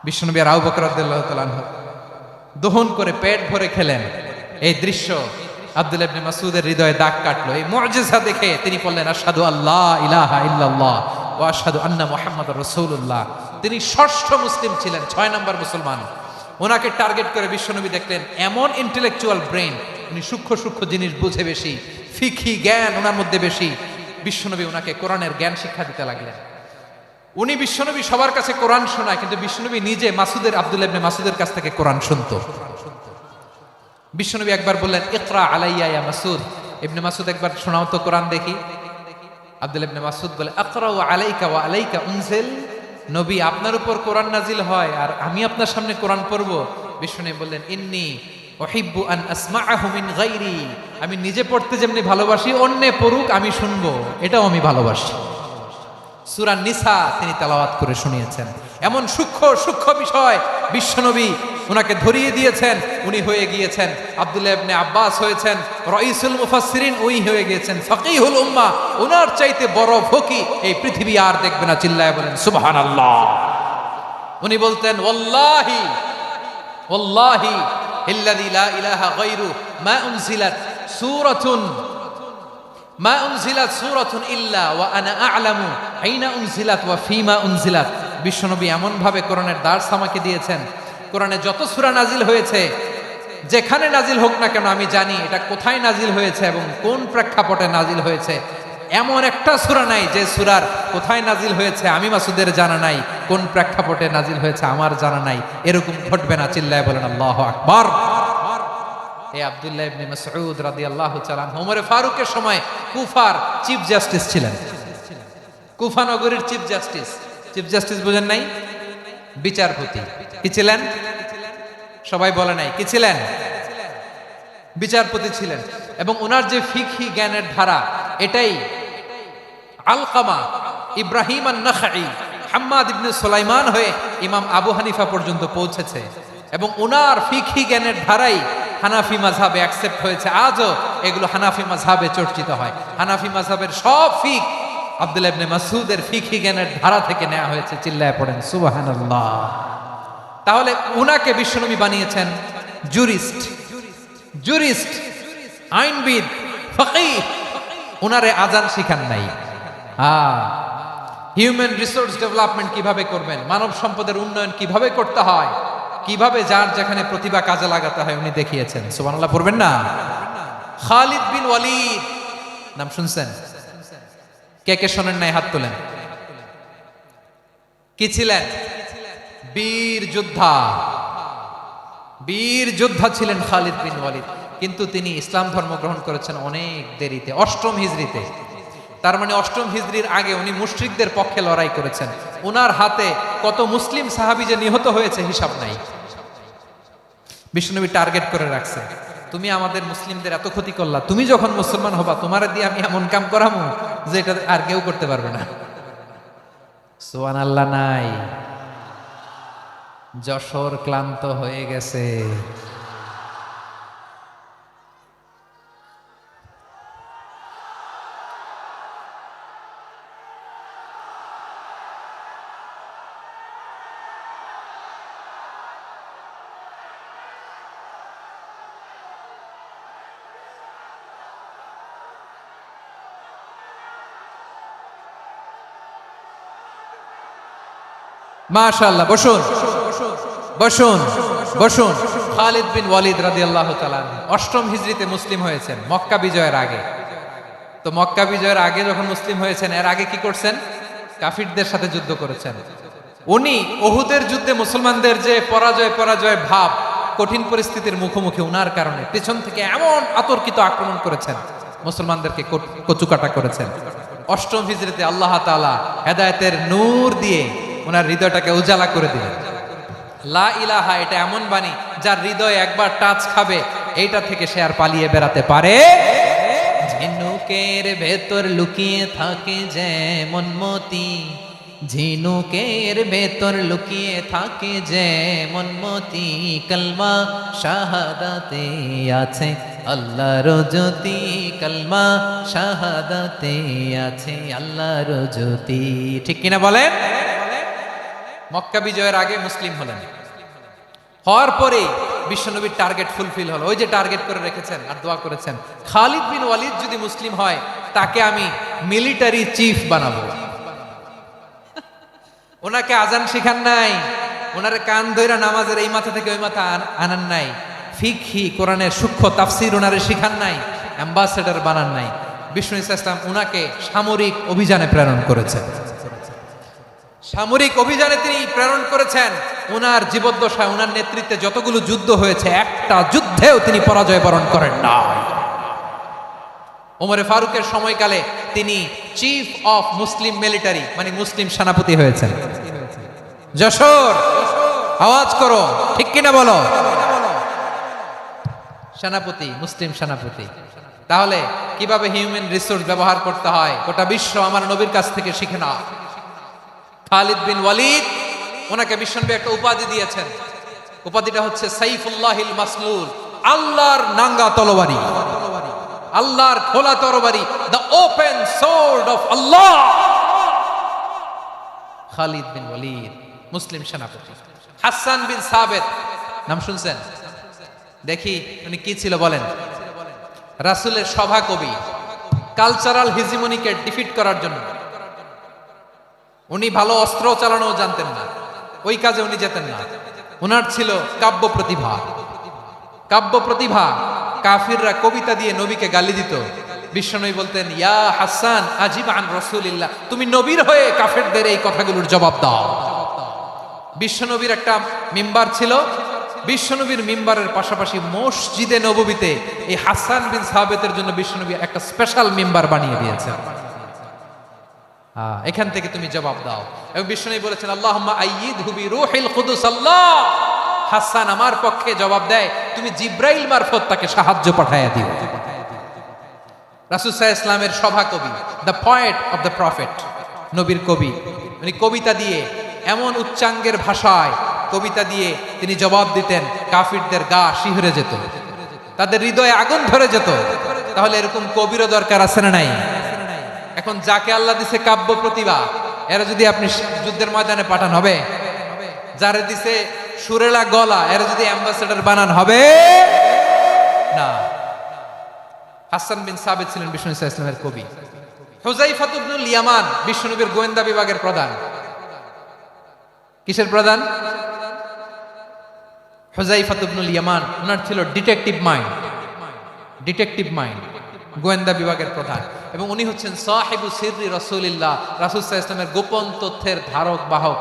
বিশ্বনবী আর আবু বকর রাদিয়াল্লাহু তাআলা আনহু দহন করে পেট ভরে খেলেন। এই দৃশ্য আব্দুল্লাহ ইবনে মাসউদের হৃদয়ে দাগ কাটলো। এই মুআজিজা দেখে তিনি বললেন, আশহাদু আল্লা ইলাহা ইল্লাল্লাহ ওয়া আশহাদু আন্না মুহাম্মাদুর রাসূলুল্লাহ। তিনি ষষ্ঠ মুসলিম ছিলেন, 6 নম্বর মুসলমান। ওনাকে টার্গেট করে বিশ্বনবী দেখলেন এমন ইন্টেলেকচুয়াল ব্রেন, উনি সূক্ষ্ম সূক্ষ্ম জিনিস বুঝে বেশি, ফিকহি জ্ঞান ওনার মধ্যে বেশি। বিশ্বনবী ওনাকে কোরআনের জ্ঞান শিক্ষা দিতে লাগলেন। উনি বিশ্বনবী সবার কাছে কোরআন শোনায়, কিন্তু বিশ্বনবী নিজে আব্দুল্লাহ ইবনে মাসউদের কাছ থেকে কোরআন শুনতো। বিশ্বনবী একবার বললেন, ইকরা আলাইয়া ইয়া মাসউদ। ইবনে মাসউদ, একবার শোনাও তো কোরআন দেখি। আব্দুল্লাহ ইবনে মাসউদ বলে, আকরাউ আলাইকা ওয়া আলাইকা উনজিল। নবী, আপনার উপর কোরআন নাজিল হয় আর আমি আপনার সামনে কোরআন পড়বো? বিশ্বনবী বললেন, ইন্নী উহিব্বু আন আসমাআহু মিন গায়রি। আমি নিজে পড়তে যেমনি ভালোবাসি, অন্যে পড়ুক আমি শুনবো, এটাও আমি ভালোবাসি। সূরা নিসা তিনি তেলাওয়াত করে শুনিয়েছেন। এমন সূক্ষ্ম সূক্ষ্ম বিষয় বিশ্বনবী ওনাকে ধরিয়ে দিয়েছেন। উনি হয়ে গিয়েছেন, আব্দুল্লাহ ইবনে আব্বাস হয়েছেন রাইসুল মুফাসসিরিন, উনি হয়ে গিয়েছেন ফাকিহুল উম্মাহ। ওনার চাইতে বড় ফকিহ এই পৃথিবী আর দেখবে না। চিল্লায় বলেন সুবহানাল্লাহ। উনি বলতেন, ওয়াল্লাহি ওয়াল্লাহি ইল্লাযী লা ইলাহা গায়রু মা উনজিলাত সূরাতুন ইল্লা ওয়া আনা আ'লামু আইনা উনজিলাত ওয়া ফীমা উনজিলাত। বিশ্বনবী এমন ভাবে কোরআনের দার্স আমাকে দিয়েছেন, কোরআনে যত সূরা নাজিল হয়েছে, যেখানে নাজিল হোক না কেন আমি জানি এটা কোথায় নাজিল হয়েছে এবং কোন প্রেক্ষাপটে নাজিল হয়েছে। এমন একটা সূরা নাই যে সূরার কোথায় নাজিল হয়েছে আমি মাসুদের জানা নাই, কোন প্রেক্ষাপটে নাজিল হয়েছে আমার জানা নাই। এরকম ঘটবে না। চিল্লায় বলেন আল্লাহু আকবার। এই আব্দুল্লাহ ইবনে মাসউদ রাদিয়াল্লাহু তাআলা ওমর ফারুকের সময় কুফার চিফ জাস্টিস ছিলেন। কুফা নগরীর চিফ জাস্টিস। চিফ জাস্টিস বুঝেন নাই? বিচারপতি। কি ছিলেন? সবাই বলে নাই, কি ছিলেন? বিচারপতি ছিলেন। এবং ওনার যে ফিকহি জ্ঞানের ধারা, এটাই আলকামা, ইব্রাহিম আন-নাখাই, হাম্মাদ ইবনে সুলাইমান হয়ে ইমাম আবু হানিফা পর্যন্ত পৌঁছেছে। এবং ওনার ফিকহি জ্ঞানের ধারাই হানাফি মাযহাবে অ্যাকসেপ্ট হয়েছে। আজও এগুলো হানাফি মাযহাবে চর্চিত হয়। হানাফি মাযহাবের সব ফিক আব্দুল্লাহ ইবনে মাসউদের ফিকহি জ্ঞানের ধারা থেকে নেওয়া হয়েছে। চিল্লায় পড়েন সুবহানাল্লাহ। তাহলে উনাকে বিশ্বনবী বানিয়েছেন জুরিস্ট, আইনবিদ, ফকিহ। উনারে আজান শিখান নাই। হিউম্যান রিসোর্স ডেভেলপমেন্ট কিভাবে করবেন, মানব সম্পদের উন্নয়ন কিভাবে করতে হয়, কিভাবে যার যেখানে প্রতিভা কাজে লাগাতে হয় উনি দেখিয়েছেন। সুবহানাল্লাহ পড়বেন না? খালিদ বিন ওয়ালিদ নাম শুনছেন? কে কে শোনেন নাই হাত তোলেন। কি ছিলেন? বীর যোদ্ধা ছিলেন খালিদ বিন ওয়ালিদ। কিন্তু তিনি ইসলাম ধর্ম গ্রহণ করেছেন অনেক দেরিতে, 8ম হিজরিতে। তার মানে 8ম হিজরির আগে উনি মুশরিকদের পক্ষে লড়াই করেছেন। ওনার হাতে কত মুসলিম সাহাবী যে নিহত হয়েছে হিসাব নাই। বিশ্বনবী টার্গেট করে রাখছে, তুমি আমাদের মুসলিমদের এত ক্ষতি করলা, তুমি যখন মুসলমান হবা তোমার দিয়ে আমি এমন কাম করামু যে এটা আর কেউ করতে পারবে না। সুবহানাল্লাহ নাই? যশোর ক্লান্ত হয়ে গেছে। মাশাআল্লাহ, বসুন বসুন বসুন। খালিদ বিন ওয়ালিদ রাদিয়াল্লাহু তাআলা অষ্টম হিজরিতে মুসলিম হয়েছেন, মক্কা বিজয়ের আগে। তো মক্কা বিজয়ের আগে যখন মুসলিম হয়েছেন, এর আগে কি করছেন? কাফিরদের সাথে যুদ্ধ করেছেন। উনি উহুদের যুদ্ধে মুসলমানদের যে পরাজয় ভাব, কঠিন পরিস্থিতির মুখোমুখি উনার কারণে পেছন থেকে এমন আতর্কিত আক্রমণ করেছেন, মুসলমানদেরকে কচুকাটা করেছেন। অষ্টম হিজরিতে আল্লাহ তাআলা হেদায়েতের নূর দিয়ে ওনার হৃদয়টাকে উজালা করে দিলেন। লা ইলাহা, এটা এমন বাণী যার হৃদয় একবার টাচ খাবে, এইটা থেকে সে আর পালিয়ে বেড়াতে পারে। ঝিনুকের ভেতর লুকিয়ে থাকে যেমন মতি, ঝিনুকের ভেতর লুকিয়ে থাকে যেমন মতি, কলমা শাহাদাতে আছে আল্লাহর জ্যোতি, কলমা শাহাদাতে আছে আল্লাহর জ্যোতি। ঠিক কিনা বলেন? মক্কা বিজয়ের আগে মুসলিম হলেন, হওয়ার পরে বিশ্বনবীর টার্গেট ফুলফিল হলো। ওই যে টার্গেট করে রেখেছেন আর দোয়া করেছেন, খালিদ বিন ওয়ালিদ যদি মুসলিম হয় তাকে আমি মিলিটারি চিফ বানাবো। ওনাকে আজান শিখান নাই, ওনারে কান ধইরা নামাজের এই মাথা থেকে ওই মাথা আনান নাই, ফিকহি কোরআনের সূক্ষ্ম তাফসীর ওনারে শিখান নাই, অ্যাম্বাসেডর বানান নাই। বিষ্ণু ইসলাম ওনাকে সামরিক অভিযানে প্রেরণ করেছেন। সামরিক অভিযানে তিনি প্রেরণ করেছেন। ওনার জীবদ্দশায় ওনার নেতৃত্বে যতগুলো যুদ্ধ হয়েছে, একটা যুদ্ধেও তিনি পরাজয় বরণ করেন না। ওমরে ফারুকের সময়কালে তিনি চিফ অফ মুসলিম মিলিটারি, মানে মুসলিম সেনাপতি হয়েছেন। যশোর, আওয়াজ করো, ঠিক কিনা বলো? সেনাপতি, মুসলিম সেনাপতি। তাহলে কিভাবে হিউম্যান রিসোর্স ব্যবহার করতে হয় গোটা বিশ্ব আমার নবীর কাছ থেকে শিখে না। খালিদ বিন ওয়ালিদ, ওনাকে বিশ্বনবী একটা উপাধি দিয়েছেন। উপাধিটা হচ্ছে সাইফুল্লাহিল মাসলুল, আল্লাহর নাঙ্গা তরবারি, আল্লাহর খোলা তরবারি, দ্য ওপেন সোর্ড অফ আল্লাহ। খালিদ বিন ওয়ালিদ মুসলিম সেনাপতি। হাসান বিন সাবেত, নাম শুনছেন? দেখি উনি কি ছিল বলেন। রাসূলের সভা কবি, কালচারাল হিজিমনিকে ডিফিট করার জন্য। উনি ভালো অস্ত্র চালানো জানতেন না, ওই কাজে উনি যেতেন না। ওনার ছিল কাব্য প্রতিভা। কাব্য প্রতিভা, কাফিররা কবিতা দিয়ে নবীকে গালি দিত। বিশ্বনবী বলতেন, ইয়া হাসান আজিব আন রাসূলিল্লাহ, তুমি নবীর হয়ে কাফেরদের এই কথাগুলোর জবাব দাও। বিশ্বনবীর একটা মিম্বার ছিল, বিশ্বনবীর মিম্বারের পাশাপাশি মসজিদে নববীতে এই হাসান বিন সাবেতের জন্য বিশ্বনবী একটা স্পেশাল মিম্বার বানিয়ে দিয়েছেন। এখান থেকে তুমি জবাব দাও। এবং বিশ্বনবী বলেছেন, আল্লাহুম্মা আইয়িদহু বিরূহিল কুদুস। আল্লাহ, হাসান আমার পক্ষে জবাব দেয়, তুমি জিব্রাইল মারফত তাকে সাহায্য পাঠায়া দিও। রাসূল সাল্লাল্লাহু আলাইহি ওয়াসাল্লামের সভা কবি, the poet of the prophet, নবীর কবি। উনি কবিতা দিয়ে, এমন উচ্চাঙ্গের ভাষায় কবিতা দিয়ে তিনি জবাব দিতেন, কাফিরদের গা শিহরে যেত, তাদের হৃদয়ে আগুন ধরে যেত। তাহলে এরকম কবিরও দরকার আছে না নাই? এখন যাকে আল্লাহ দিছে কাব্য প্রতিভা, এরা যদি আপনি যুদ্ধের ময়দানে পাঠান হবে? যারে দিছে সুরেলা গলা, এরা যদি অ্যাম্বাসেডর বানান হবে না। হাসান বিন সাবিত ছিলেন বিষ্ণু ইসলামের কবি। হুযায়ফা ইবনুল ইয়ামান বিশ্বনবীর গোয়েন্দা বিভাগের প্রধান। কিসের প্রধান? হুযায়ফা ইবনুল ইয়ামান। ওনার ছিল ডিটেকটিভ মাইন্ড, ডিটেকটিভ মাইন্ড, গোয়েন্দা বিভাগের প্রধান। এবং উনি হচ্ছেন সাহিবু সিররি রাসূলিল্লাহ, রাসূল সাল্লাল্লাহু আলাইহি ওয়াসাল্লামের গোপন তথ্যের ধারক বাহক।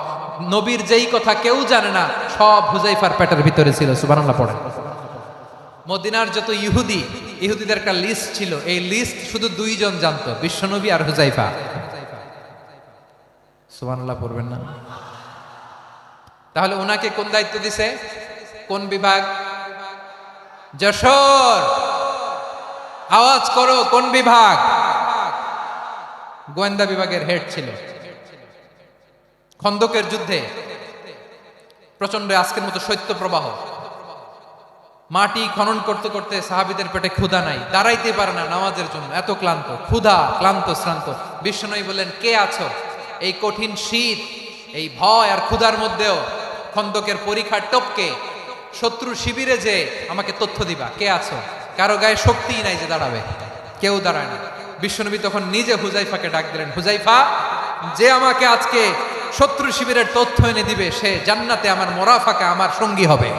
নবীর যেই কথা কেউ জানে না, সব হুযায়ফার পেটের ভিতরে ছিল। সুবহানাল্লাহ পড়েন। মদিনার যত ইহুদি, ইহুদিদের একটা লিস্ট ছিল, এই লিস্ট শুধু দুইজন জানতো, বিশ্বনবী আর হুযায়ফা। সুবহানাল্লাহ পড়বেন না? তাহলে ওনাকে কোন দায়িত্ব দিছে? কোন বিভাগ? যশোর, আওয়াজ করো, কোন বিভাগ? গোয়েন্দা বিভাগের হেড ছিল। খন্দকের যুদ্ধে প্রচন্ড আজকের মতো শৈত্য প্রবাহ, মাটি খনন করতে করতে সাহাবীদের পেটে ক্ষুধা নাই, দাঁড়াইতে পারে না নামাজের জন্য, এত ক্লান্ত, ক্ষুধা, ক্লান্ত, শ্রান্ত। বিশ্বনবী বললেন, কে আছো? এই কঠিন শীত, এই ভয় আর ক্ষুধার মধ্যেও খন্দকের পরীক্ষার টপকে শত্রু শিবিরে যে আমাকে তথ্য দিবা, কে আছো? কারো গায়ে শক্তিই নাই যে দাঁড়াবে, কেউ দাঁড়ায় না। বিশ্বনবী তখন নিজে হুযায়ফাকে ডাক দিলেন, হুযায়ফা, যে আমাকে আজকে শত্রু শিবিরের তথ্য এনে দিবে, সে জান্নাতে আমার মোরাফাকা, আমার সঙ্গী হবে।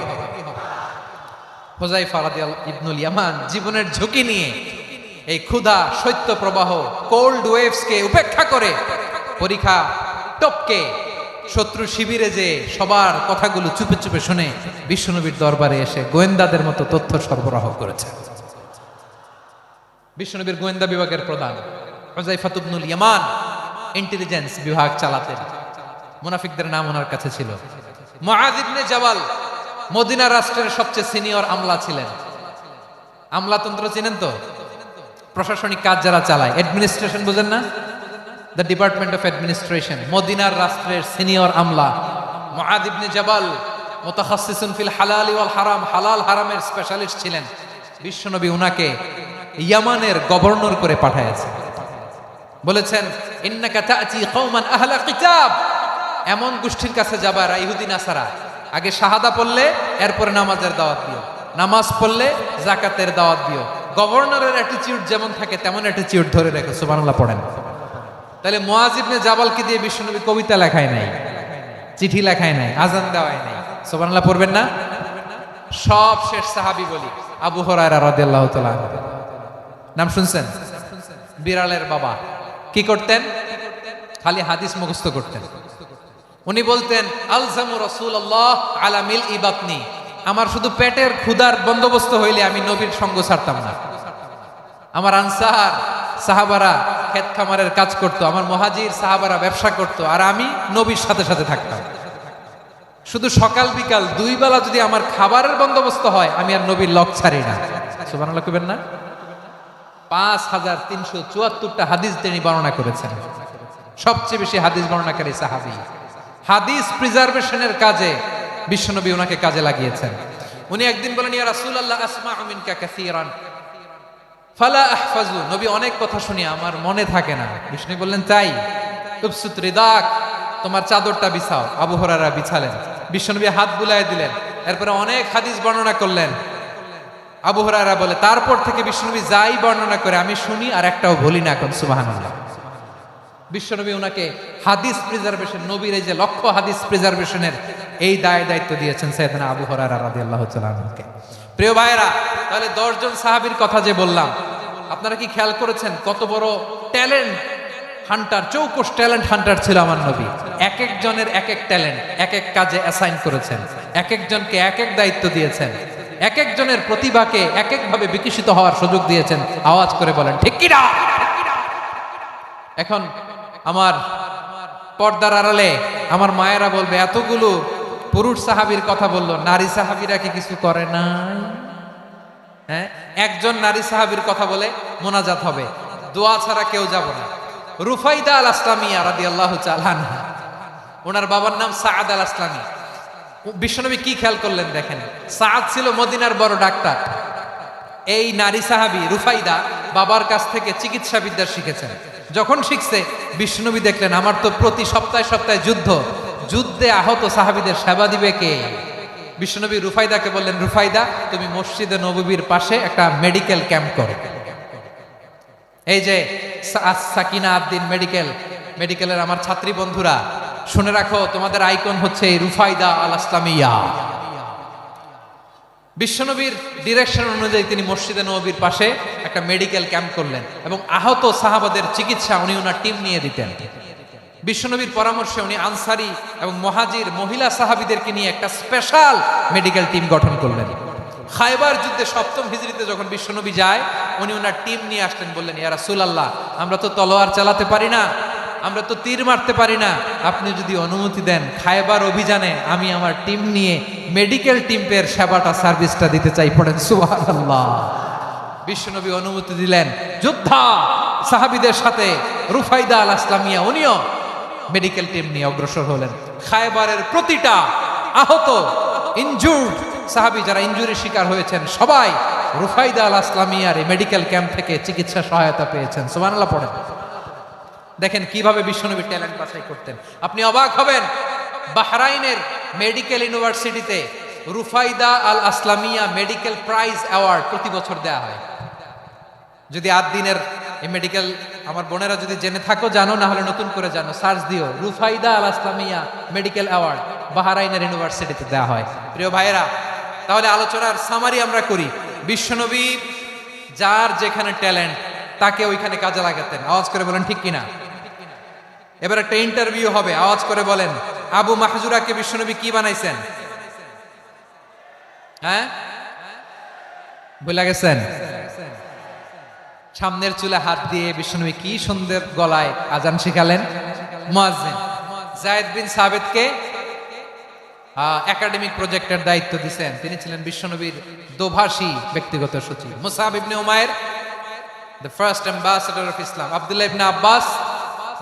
হুযায়ফা রাদিয়াল্লাহু ইবনুল ইয়ামান জীবনের ঝুঁকি নিয়ে এই ক্ষুধা, শৈত্য প্রবাহ, কোল্ড ওয়েভসকে উপেক্ষা করে পরীক্ষা টপকে শত্রু শিবিরে যে সবার কথাগুলো চুপে চুপে শুনে বিশ্বনবীর দরবারে এসে গোয়েন্দাদের মতো তথ্য সরবরাহ করেছে। বিশ্বনবীর গোয়েন্দা বিভাগের প্রধান হুযায়ফা ইবনুল ইয়ামান ইন্টেলিজেন্স বিভাগ চালাতেন। মুনাফিকদের নাম ওনার কাছে ছিল। মুআয ইবনে জাবাল মদিনা রাষ্ট্রের সবচেয়ে সিনিয়র আমলা ছিলেন। আমলাতন্ত্র চিনেন তো? প্রশাসনিক কাজ যারা চালায়, অ্যাডমিনিস্ট্রেশন বুঝেন না? The department of administration. মদিনার রাষ্ট্রের সিনিয়র আমলা মুআয ইবনে জাবাল মুতাখাসসিসুন ফিল হালাল ওয়াল হারাম, হালাল হারামের স্পেশালিস্ট ছিলেন। বিশ্বনবী উনাকে ইয়ামানের গভর্নর করে পাঠাইছেন। বলেছেন, ইন্নাকা তা'তি কওমান আহলা কিতাব, এমন গোষ্ঠীর কাছে যাবা ইহুদি নাসারা, আগে শাহাদা পড়লে এরপরে নামাজের দাওয়াত দিও, নামাজ পড়লে যাকাতের দাওয়াত দিও। গভর্নরের অ্যাটিটিউড যেমন থাকে তেমন অ্যাটিটিউড ধরে রেখো। সুবহানাল্লাহ পড়েন। তাহলে মুআয ইবনে জাবালকে দিয়ে বিশ্বনবী কবিতা লেখায় নাই, চিঠি লেখায় নাই, আজান দেওয়ায় নাই। সুবহানাল্লাহ পড়বেন না? সব শেষ সাহাবী বলি আবু হুরায়রা রাদিয়াল্লাহু তাআলা, নাম শুনছেন? বিড়ালের বাবা। কি করতেন? খালি হাদিস মুখস্থ করতেন। উনি বলতেন, আলজামু রাসূলুল্লাহ আলা মিলই বাতনি, আমার শুধু পেটের ক্ষুধার বন্দোবস্ত হইলে আমি নবীর সঙ্গ ছাড়তাম না। আমার আনসার সাহাবারা ক্ষেত খামারের কাজ করত, আমার মুহাজির সাহাবারা ব্যবসা করত, আর আমি নবীর সাথে সাথে থাকতাম। শুধু সকাল বিকাল দুই বেলা যদি আমার খাবারের বন্দোবস্ত হয়, আমি আর নবীর লক ছাড়ি না। সুবহানাল্লাহ কইবেন না? 5374টা হাদিস তিনি বর্ণনা করেছেন। সবচেয়ে বেশি হাদিস বর্ণনাকারী সাহাবী। হাদিস প্রিজার্ভেশনের কাজে বিশ্বনবী ওনাকে কাজে লাগিয়েছেন। উনি একদিন বলেন, ইয়া রাসূলুল্লাহ আসমাউ মিনকা কাসীরান ফালা আহফাজু, নবী অনেক কথা শুনি আমার মনে থাকে না। বিষ্ণু বললেন, তাই? উবসুত রিদাক, তোমার চাদরটা বিছাও। আবু হুরায়রা বিছালেন, বিশ্বনবী হাত বুলায় দিলেন, এরপরে অনেক হাদিস বর্ণনা করলেন। আবু হুরায়রা বলে, তারপর থেকে বিশ্বনবী যাই বর্ণনা করে আমি শুনি আর একটাও ভুলি না। এখন সুবহানাল্লাহ। বিশ্বনবী ওনাকে হাদিস প্রিজার্ভেশন, নবীর এই যে লক্ষ্য হাদিস প্রিজার্ভেশনের এই দায়িত্ব দিয়েছেন সাইয়েদনা আবু হুরায়রা রাদিয়াল্লাহু তাআলা আনহুকে। প্রিয় ভাইরা, তাহলে 10 জন সাহাবীর কথা যে বললাম, আপনারা কি খেয়াল করেছেন কত বড় ট্যালেন্ট হান্টার, চৌকস ট্যালেন্ট হান্টার ছিল আমার নবী। এক একজনের এক এক ট্যালেন্ট, এক এক কাজে অ্যাসাইন করেছেন, এক একজনকে এক এক দায়িত্ব দিয়েছেন, এক একজনের প্রতিভাকে এক একভাবে বিকশিত হওয়ার সুযোগ দিয়েছেন। আওয়াজ করে বলেন ঠিক কি না? এখন আমার পর্দার আড়ালে আমার মায়েরা বলবে, এতগুলো পুরুষ সাহাবীর কথা বললো, নারী সাহাবীরা কি কিছু করে নাই? হ্যাঁ, একজন নারী সাহাবীর কথা বলে মোনাজাত হবে, দোয়া ছাড়া কেউ যাব না। রুফাইদা আল আসলামিয়া রাদিয়াল্লাহু তাআলা আনহা, ওনার বাবার নাম সাআদ আল আসলামি। বিশ্বনবী কি খেয়াল করলেন দেখেন, সাআদ ছিল মদিনার বড় ডাক্তার। এই নারী সাহাবী রুফাইদা বাবার কাছ থেকে চিকিৎসা বিদ্যা শিখেছেন। যখন শিখছে, বিশ্বনবী দেখলেন আমার তো প্রতি সপ্তাহে সপ্তাহে যুদ্ধে আহত সাহাবীদের সেবা দিবে কে? বিশ্বনবী রুফাইদাকে বললেন, রুফাইদা তুমি মসজিদে নববীর পাশে একটা মেডিকেল ক্যাম্প করো। এই যে সাকিনা আদ্দিন মেডিকেলের আমার ছাত্রী বন্ধুরা, শুনে রাখো, তোমাদের আইকন হচ্ছে রুফাইদা আল আসলামিয়া। বিশ্বনবীর ডিরেকশন অনুযায়ী তিনি মসজিদে নববীর পাশে একটা মেডিকেল ক্যাম্প করলেন এবং আহত সাহাবাদের চিকিৎসা উনি ওনার টিম নিয়ে দিতেন। বিশ্বনবীর পরামর্শে উনি আনসারি এবং মুহাজির মহিলা সাহাবীদেরকে নিয়ে একটা স্পেশাল মেডিকেল টিম গঠন করলেন। খায়বার যুদ্ধে 7ম হিজরিতে যখন বিশ্বনবী যায়, উনি ওনার টিম নিয়ে আসলেন, বললেন, ইয়া রাসূলুল্লাহ, আমরা তো তলোয়ার চালাতে পারি না, আমরা তো তীর মারতে পারি না, আপনি যদি অনুমতি দেন খায়বার অভিযানে আমি আমার টিম নিয়ে মেডিকেল টিমের সেবাটা সার্ভিসটা দিতে চাই। পড়েন সুবহানাল্লাহ। বিশ্বনবী অনুমতি দিলেন, যোদ্ধা সাহাবীদের সাথে রুফাইদা আল আসলামিয়া উনিও মেডিকেল টিম নিয়ে অগ্রসর হলেন। খায়বারের প্রতিটা আহত ইনজুর্ড সাহাবী যারা ইনজুরির শিকার হয়েছেন, সবাই রুফাইদা আল আসলামিয়ার এই মেডিকেল ক্যাম্প থেকে চিকিৎসা সহায়তা পেয়েছেন। সুবহানাল্লাহ পড়েন। দেখেন কিভাবে বিশ্বনবী ট্যালেন্ট বাছাই করতেন। আপনি অবাক হবেন, বাহরাইনের মেডিকেল ইউনিভার্সিটিতে রুফাইদা আল আসলামিয়া মেডিকেল প্রাইজ অ্যাওয়ার্ড প্রতি বছর দেয়া হয়। যদি 8 দিনের এই মেডিকেল আমার বোনেরা যদি জেনে থাকো জানো, না হলে নতুন করে জানো, সার্চ দিও, রুফাইদা আল ইসলামিয়া মেডিকেল অ্যাওয়ার্ড বাহরাইনের ইউনিভার্সিটিতে দেওয়া হয়। প্রিয় ভাইয়েরা, তাহলে আলোচনার সামারি আমরা করি। বিশ্বনবী যার যেখানে ট্যালেন্ট তাকে ওইখানে কাজে লাগাতেন। আওয়াজ করে বলেন ঠিক কিনা? এবার একটা ইন্টারভিউ হবে, আওয়াজ করে বলেন আবু মাহজুরাকে বিশ্বনবী কি বানাইছেন? হ্যাঁ, ভুলে গেছেন? সামনের চুলে হাত দিয়ে বিশ্বনবী কি সুন্দর গলায় আজান শিখালেন। মুয়াজ্জিন যায়েদ বিন সাবিতকে একাডেমিক প্রজেক্টের দায়িত্ব দিয়েছেন, তিনি ছিলেন বিশ্বনবীর দোভাষী ব্যক্তিগত সচিব। Musab ibn Umair the first ambassador of Islam. Abdullah ibn Abbas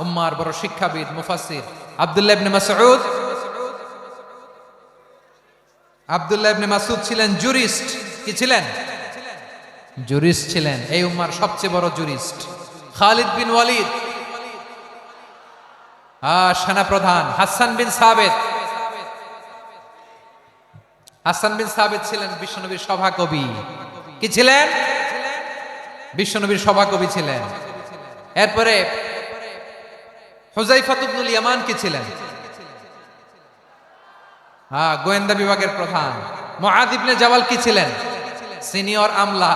উম্মার বড় শিক্ষাবিদ মুফাসসির। আব্দুল্লাহ ইবনে মাসউদ, আব্দুল্লাহ ইবনে মাসউদ ছিলেন জুরিস্ট। কি ছিলেন? জুরিস্ট ছিলেন, এই উম্মার সবচেয়ে বড় জুরিস্ট। খালিদ বিন ওয়ালিদ সেনাপ্রধান। হাসান বিন সাবিত, হাসান বিন সাবিত ছিলেন বিশ্বনবীর সভাকবি। কি ছিলেন? বিশ্বনবীর সভাকবি ছিলেন। এরপরে হুযায়ফা ইবনুল ইয়ামান কি ছিলেন? গোয়েন্দা বিভাগের প্রধান। মুআয ইবনে জাবাল কি ছিলেন? সিনিয়র আমলা,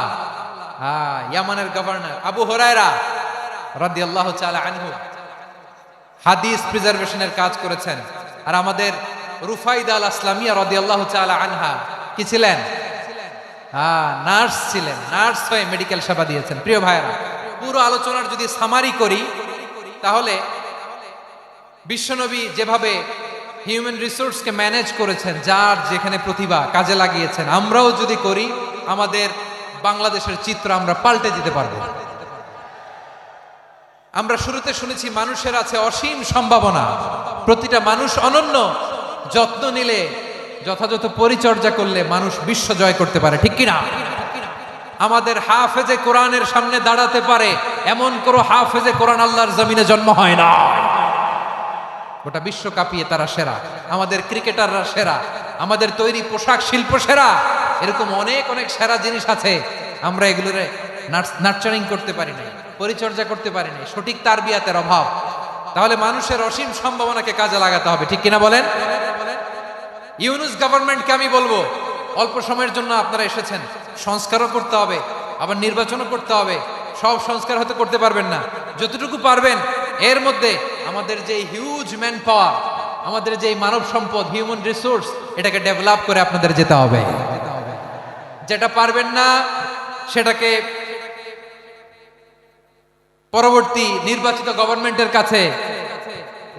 ইয়ামানের গভর্নর। আবু হুরায়রা রাদিয়াল্লাহু তাআলা আনহু হাদিস প্রিজার্ভেশনের কাজ করেছেন। আর আমাদের রুফাইদা আল ইসলামিয়া রাদিয়াল্লাহু তাআলা আনহা কি ছিলেন? নার্স ছিলেন, নার্স হয়ে মেডিকেল সেবা দিয়েছেন। প্রিয় ভাইরা, পুরো আলোচনার যদি সামারি করি তাহলে বিশ্বনবী যেভাবে হিউম্যান রিসোর্সকে ম্যানেজ করেছেন, যার যেখানে প্রতিভা কাজে লাগিয়েছেন, আমরাও যদি করি আমাদের বাংলাদেশের চিত্র আমরা পাল্টে দিতে পারবো। আমরা শুরুতে শুনেছি মানুষের আছে অসীম সম্ভাবনা, প্রতিটা মানুষ অনন্য, যত্ন নিলে, যথাযথ পরিচর্যা করলে মানুষ বিশ্ব জয় করতে পারে। ঠিক কিনা? আমাদের হাফেজে কোরআনের সামনে দাঁড়াতে পারে এমন কোন হাফেজে কোরআন আল্লাহর জমিনে জন্ম হয় না। গোটা বিশ্ব কাঁপিয়ে তারা সেরা, আমাদের ক্রিকেটাররা সেরা, আমাদের তৈরি পোশাক শিল্প সেরা। এরকম অনেক অনেক সেরা জিনিস আছে, আমরা এগুলোর নার্চারিং করতে পারি না, পরিচর্যা করতে পারি না, সঠিক তারবিয়াতের অভাব। তাহলে মানুষের অসীম সম্ভাবনাকে কাজে লাগাতে হবে। ঠিক কিনা বলেন? ইউনুস গভর্নমেন্টকে আমি বলবো, অল্প সময়ের জন্য আপনারা এসেছেন, সংস্কারও করতে হবে, আবার নির্বাচনও করতে হবে। সব সংস্কার হয়তো করতে পারবেন না, যতটুকু পারবেন এর মধ্যে আমাদের যে হিউজ ম্যান পাওয়ার, আমাদের যে মানব সম্পদ, হিউম্যান রিসোর্স, এটাকে ডেভেলপ করে আপনাদের যেতে হবে। যেটা পারবেন না সেটাকে পরবর্তী নির্বাচিত গভর্নমেন্টের কাছে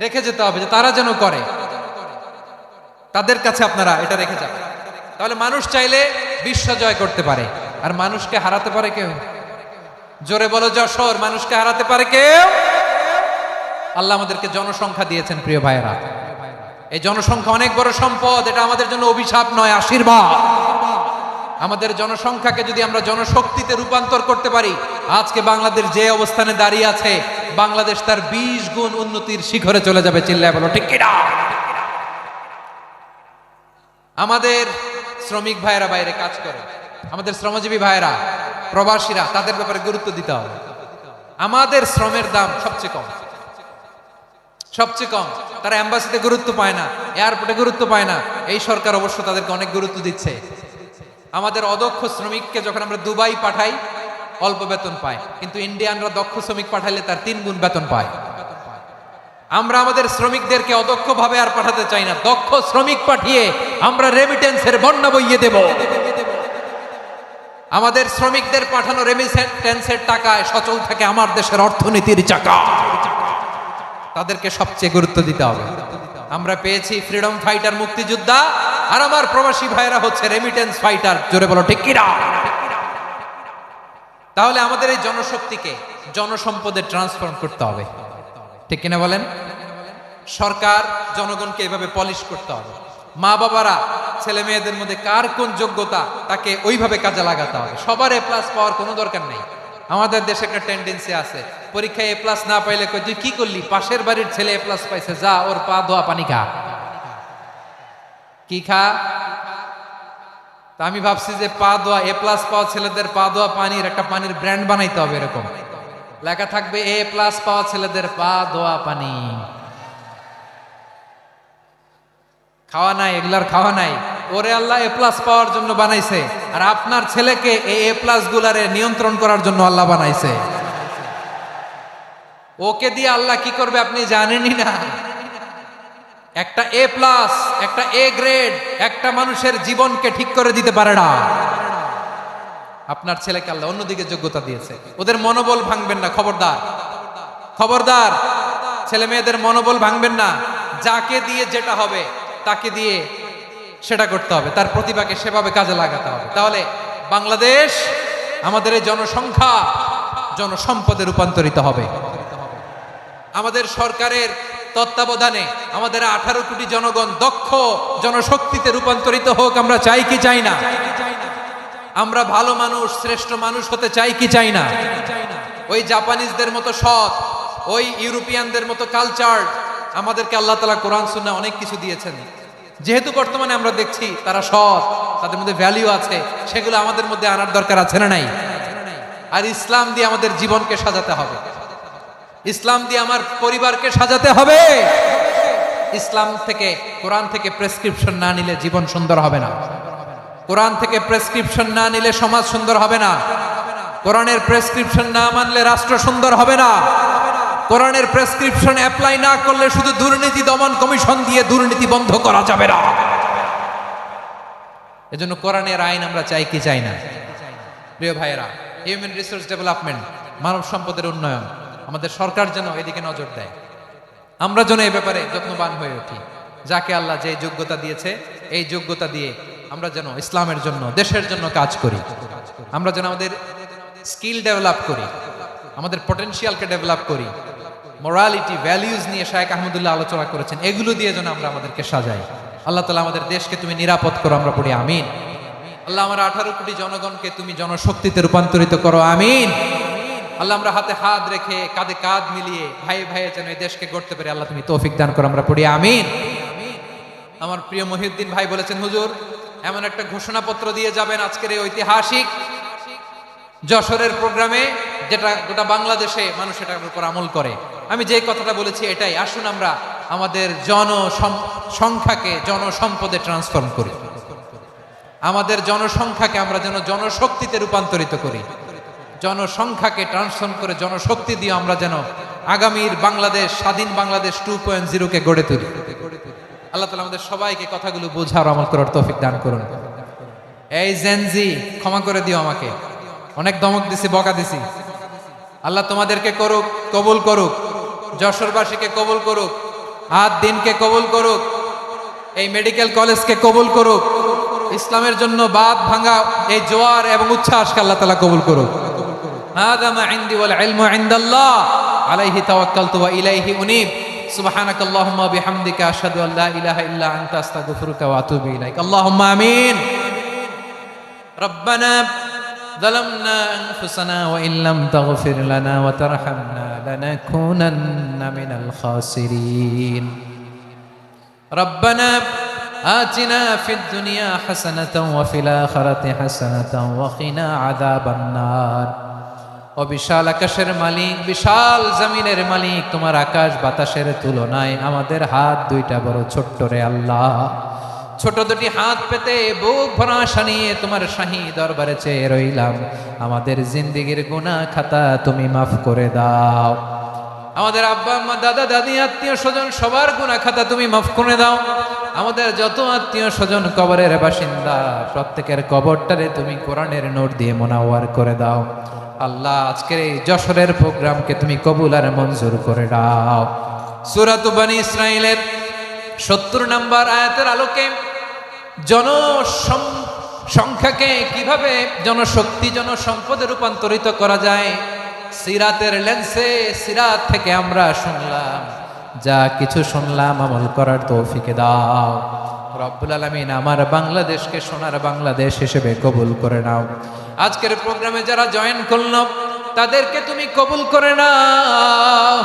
রেখে যেতে হবে, যে তারা যেন করে, তাদের কাছে আপনারা এটা রেখে যাবেন। তাহলে মানুষ চাইলে বিশ্ব জয় করতে পারে। আর মানুষকে হারাতে পারে কেউ? জোরে বলো যশোর, মানুষকে হারাতে পারে কেউ? আল্লাহ আমাদেরকে জনসংখ্যা দিয়েছেন। প্রিয় ভাইয়েরা, এই জনসংখ্যা অনেক বড় সম্পদ, এটা আমাদের জন্য অভিশাপ নয়, আশীর্বাদ। আমাদের জনসংখ্যাকে যদি আমরা জনশক্তিতে রূপান্তর করতে পারি, আজকে বাংলাদেশ যে অবস্থানে দাঁড়িয়ে আছে, বাংলাদেশ তার 20 গুণ উন্নতির শিখরে চলে যাবে। চিল্লায় বলো ঠিক কিনা? আমাদের শ্রমিক ভাইয়েরা বাইরে কাজ করে, আমাদের শ্রমজীবী ভাইয়েরা, প্রবাসীরা, তাদের ব্যাপারে গুরুত্ব দিতে হবে। আমাদের শ্রমের দাম সবচেয়ে কম, সবচেয়ে কম। তারা এম্বাসিতে গুরুত্ব পায় না, এয়ারপোর্টে গুরুত্ব পায় না। এই সরকার অবশ্য তাদেরকে অনেক গুরুত্ব দিচ্ছে। আমাদের অদক্ষ শ্রমিককে যখন আমরা দুবাই পাঠাই অল্প বেতন পায়, কিন্তু ইন্ডিয়ানরা দক্ষ শ্রমিক পাঠাইলে তার 3 গুণ বেতন পায়। আমরা আমাদের শ্রমিকদেরকে অদক্ষ ভাবে আর পাঠাতে চাই না, দক্ষ শ্রমিক পাঠিয়ে আমরা রেমিটেন্সের বন্যা বইয়ে দেব। আমাদের শ্রমিকদের পাঠানো রেমিটেন্সের টাকায় সচল থাকে আমার দেশের অর্থনীতির চাকা। তাদেরকে সবচেয়ে গুরুত্ব দিতে হবে। আমরা পেয়েছি ফ্রিডম ফাইটার, মুক্তিযোদ্ধা, আর আমার প্রবাসী ভাইরা হচ্ছে রেমিটেন্স ফাইটার। জোরে বলো ঠিক কিনা? তাহলে আমাদের এই জনশক্তিকে জনসম্পদে ট্রান্সফর্ম করতে হবে। ঠিক কিনা বলেন? সরকার জনগণকে এভাবে পলিশ করতে হবে। মা বাবারা ছেলে মেয়েদের মধ্যে কার কোন যোগ্যতা তাকে ওইভাবে কাজে লাগাতে হবে। সবার এ প্লাস পাওয়ার কোনো দরকার নেই। আমাদের দেশে একটা টেন্ডেন্সি আছে, পরীক্ষায় এ প্লাস না পাইলে কই তুই কি করলি, পাশের বাড়ির ছেলে এ প্লাস পাইছে, যা ওর পা ধোয়া পানি খা। কি খা? তা আমি ভাবছি যে পা ধোয়া, এ প্লাস পাওয়া ছেলেদের পা ধোয়া পানির একটা পানির ব্র্যান্ড বানাইতে হবে এরকম। লেখা থাকবে এ প্লাস পাওয়া ছেলেদের পা দোয়া পানি। খাওয়া নাই, এগুলার খাওয়া নাই। ওরে আল্লাহ এ প্লাস পাওয়ার জন্য বানাইছে, আর আপনার ছেলেকে এই এ প্লাস গুলারে নিয়ন্ত্রণ করার জন্য আল্লাহ বানাইছে। ওকে দিয়ে আল্লাহ কি করবে আপনি জানেনই না। একটা এ প্লাস, একটা এ গ্রেড একটা মানুষের জীবনকে ঠিক করে দিতে পারে না। আপনার ছেলেকে আল্লাহ অন্যদিকে যোগ্যতা দিয়েছে। ওদের মনোবল ভাঙবেন না, খবরদার খবরদার। ছেলে মেয়েদের মনোবল ভাঙবেন না। যাকে দিয়ে যেটা হবে তাকে দিয়ে সেটা করতে হবে, তার প্রতিভাকে সেভাবে কাজে লাগাতে হবে। তাহলে বাংলাদেশ আমাদের এই জনসংখ্যা জনসম্পদে রূপান্তরিত হবে। আমাদের সরকারের তত্ত্বাবধানে আমাদের 18 কোটি জনগণ দক্ষ জনশক্তিতে রূপান্তরিত হোক, আমরা চাই কি চাই না? আমরা ভালো মানুষ, শ্রেষ্ঠ মানুষ হতে চাই কি চাই না? ওই জাপানিজদের মতো সৎ, ওই ইউরোপিয়ানদের মতো কালচার আমাদেরকে আল্লাহ তাআলা কোরআন সুন্নাহ অনেক কিছু দিয়েছেন। যেহেতু বর্তমানে আমরা দেখছি তারা সৎ, তাদের মধ্যে ভ্যালু আছে, সেগুলো আমাদের মধ্যে আনার দরকার আছে না নাই? আর ইসলাম দিয়ে আমাদের জীবনকে সাজাতে হবে, ইসলাম দিয়ে আমার পরিবারকে সাজাতে হবে। ইসলাম থেকে, কোরআন থেকে প্রেসক্রিপশন না নিলে জীবন সুন্দর হবে না। কোরআন থেকে প্রেসক্রিপশন না নিলে সমাজ সুন্দর হবে না। কোরআনের প্রেসক্রিপশন না মানলে রাষ্ট্র সুন্দর হবে না। কোরআনের প্রেসক্রিপশন অ্যাপ্লাই না করলে শুধু দুর্নীতি দমন কমিশন দিয়ে দুর্নীতি বন্ধ করা যাবে না। এজন্য কোরআনের আইন আমরা চাই কি চাই না? প্রিয় ভাইয়েরা, হিউম্যান রিসোর্স ডেভেলপমেন্ট, মানব সম্পদের উন্নয়ন, আমাদের সরকার যেন এদিকে নজর দেয়। আমরা যেন এই ব্যাপারে যত্নবান হয়ে উঠি। যাকে আল্লাহ যে যোগ্যতা দিয়েছে, এই যোগ্যতা দিয়ে আমরা যেন ইসলামের জন্য, দেশের জন্য কাজ করি। আমরা যেন আমাদের স্কিল ডেভেলপ করি, আমাদের পটেনশিয়ালকে ডেভেলপ করি। মোরালিটি, ভ্যালিউজ নিয়ে শায়েখ আহমদুল্লাহ আলোচনা করেছেন, এগুলো দিয়ে যেন আমরা আমাদেরকে সাজাই। আল্লাহ তাআলা আমাদের দেশকে তুমি নিরাপদ করো, আমরা পড়ি আমিন। আল্লাহ আমার 18 কোটি জনগণকে তুমি জনশক্তিতে রূপান্তরিত করো, আমিন। আল্লাহ আমরা হাতে হাত রেখে কাঁধে কাঁধ মিলিয়ে ভাই ভাইয়ে যেন এই দেশকে গড়তে পারি, আল্লাহ তুমি তৌফিক দান করো, আমরা পড়ি আমিন। আমার প্রিয় মহিউদ্দিন ভাই বলেছেন, হুজুর এমন একটা ঘোষণাপত্র দিয়ে যাবেন আজকের এই ঐতিহাসিক যশোরের প্রোগ্রামে, যেটা গোটা বাংলাদেশে মানুষ এটার উপর আমল করে। আমি যে কথাটা বলেছি এটাই, আসুন আমরা আমাদের জনসংখ্যাকে জনসম্পদে ট্রান্সফর্ম করি। আমাদের জনসংখ্যাকে আমরা যেন জনশক্তিতে রূপান্তরিত করি। জনসংখ্যাকে ট্রান্সফর্ম করে জনশক্তি দিয়ে আমরা যেন আগামীর বাংলাদেশ, স্বাধীন বাংলাদেশ 2.0 কে গড়ে তুলি। আল্লাহ তাআলা আমাদের সবাইকে কথাগুলো বোঝার, আমল করার তৌফিক দান করুন। এই জেনজি, ক্ষমা করে দিও আমাকে, অনেক ধমক দিছি, বকা দিছি। আল্লাহ তোমাদেরকে করুক, কবুল করুক, যশোরবাসীকে কবুল করুক, আদ দিনকে কবুল করুক, এই মেডিকেল কলেজকে কবুল করুক, ইসলামের জন্য বাদ ভাঙা এই জোয়ার এবং উচ্ছ্বাসকে আল্লাহ তাআলা কবুল করুক। হাযা মা ইনদি ওয়াল ইলমু ইনদাল্লাহ আলাইহি তাওয়াক্কালতু ওয়া ইলাইহি উনীব। সুবহানাকাল্লাহুম্মা ওয়া বিহামদিকা আশহাদু আল লা ইলাহা ইল্লা আনতা আস্তাগফিরুকা ওয়া আতুবু ইলাইক। আল্লাহুম্মা আমিন। রব্বানা ظلمنا أنفسنا وإن لم تغفر لنا وترحمنا لنكونن من الخاسرين. ربنا آتنا في الدنيا حسنة وفي الآخرة حسنة وقنا عذاب النار. ও বিশাল আকাশের মালিক, বিশাল জমিনের মালিক, তোমার আকাশ বাতাসের তুলনায় আমাদের হাত দুইটা বড় ছোট্ট রে আল্লাহ। ছোট দুটি হাত পেতে বুক ভরা আশা নিয়ে তোমার শাহী দরবারে চেয়ে রইলাম। আমাদের জিন্দেগির গুনাহ খাতা তুমি মাফ করে দাও। আমাদের আব্বা আম্মা, দাদা দাদি, আত্মীয় স্বজন সবার গুনাহ খাতা তুমি মাফ করে দাও। আমাদের যত আত্মীয় স্বজন কবরের বাসিন্দা, প্রত্যেকের কবরটারে তুমি কোরআনের নূর দিয়ে মুনাওয়ার করে দাও। আল্লাহ আজকের এই যশোরের প্রোগ্রামকে তুমি কবুল আর মঞ্জুর করে দাও। সূরা বনী ইসরাঈলের 70 নম্বর আয়াতের আলোকে জনসংখ্যাকে কিভাবে জনশক্তি, জনসম্পদে রূপান্তরিত করা যায়, সিরাতের লেন্সে, সিরাত থেকে আমরা শুনলাম, যা কিছু শুনলাম আমল করার তৌফিক দাও রব্বুল আলামিন। আমার বাংলাদেশকে সোনার বাংলাদেশ হিসেবে কবুল করে নাও। আজকের প্রোগ্রামে যারা জয়েন করলো তাদেরকে তুমি কবুল করে নাও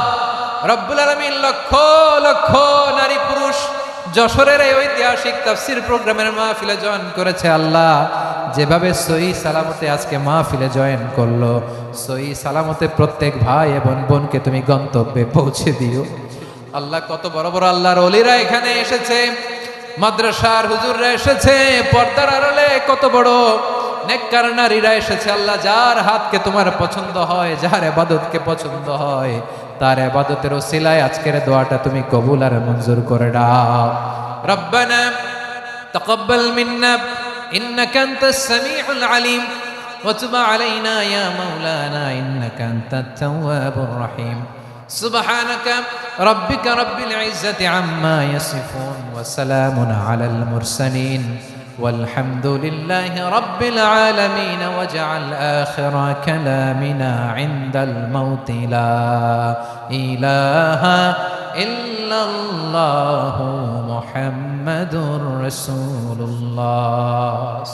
রব্বুল আলামিন। লক্ষ লক্ষ নারী পুরুষ যশোরের এই ঐতিহাসিক তাফসীর প্রোগ্রামের মাহফিলে জয়েন করেছে। আল্লাহ যেভাবে সহি সালামতে আজকে মাহফিলে জয়েন করলো, সহি সালামতে প্রত্যেক ভাই এবং বোনকে তুমি গন্তব্যে পৌঁছে দিও। আল্লাহ কত বড় বড় আল্লাহর ওলিরা এখানে এসেছে, মাদ্রাসার হুজুররা এসেছে, পর্দার আড়ালে কত বড় নেককার নারীরা এসেছে। আল্লাহ যার হাতকে তোমার পছন্দ হয়, যার ইবাদতকে পছন্দ হয়, তার ইবাদতের ওসিলায় আজকের দোয়াটা তুমি কবুল আর মঞ্জুর করে দাও। রব্বানা তাকাব্বাল মিন্না ইন্নাকা আনতাস সামিউল আলিম ওয়া তুব আলাইনা ইয়া মাওলানা ইন্নাকা আনতাত তাওয়াবুর রহিম। সুবহানাকা রাব্বিকা রাব্বিল ইজ্জাতি আম্মা ইয়াসিফুন ওয়া সালামুন আলাল মুরসালিন والحمد لله رب العالمين واجعل آخر كلامنا عند الموت لا إله إلا الله محمد رسول الله.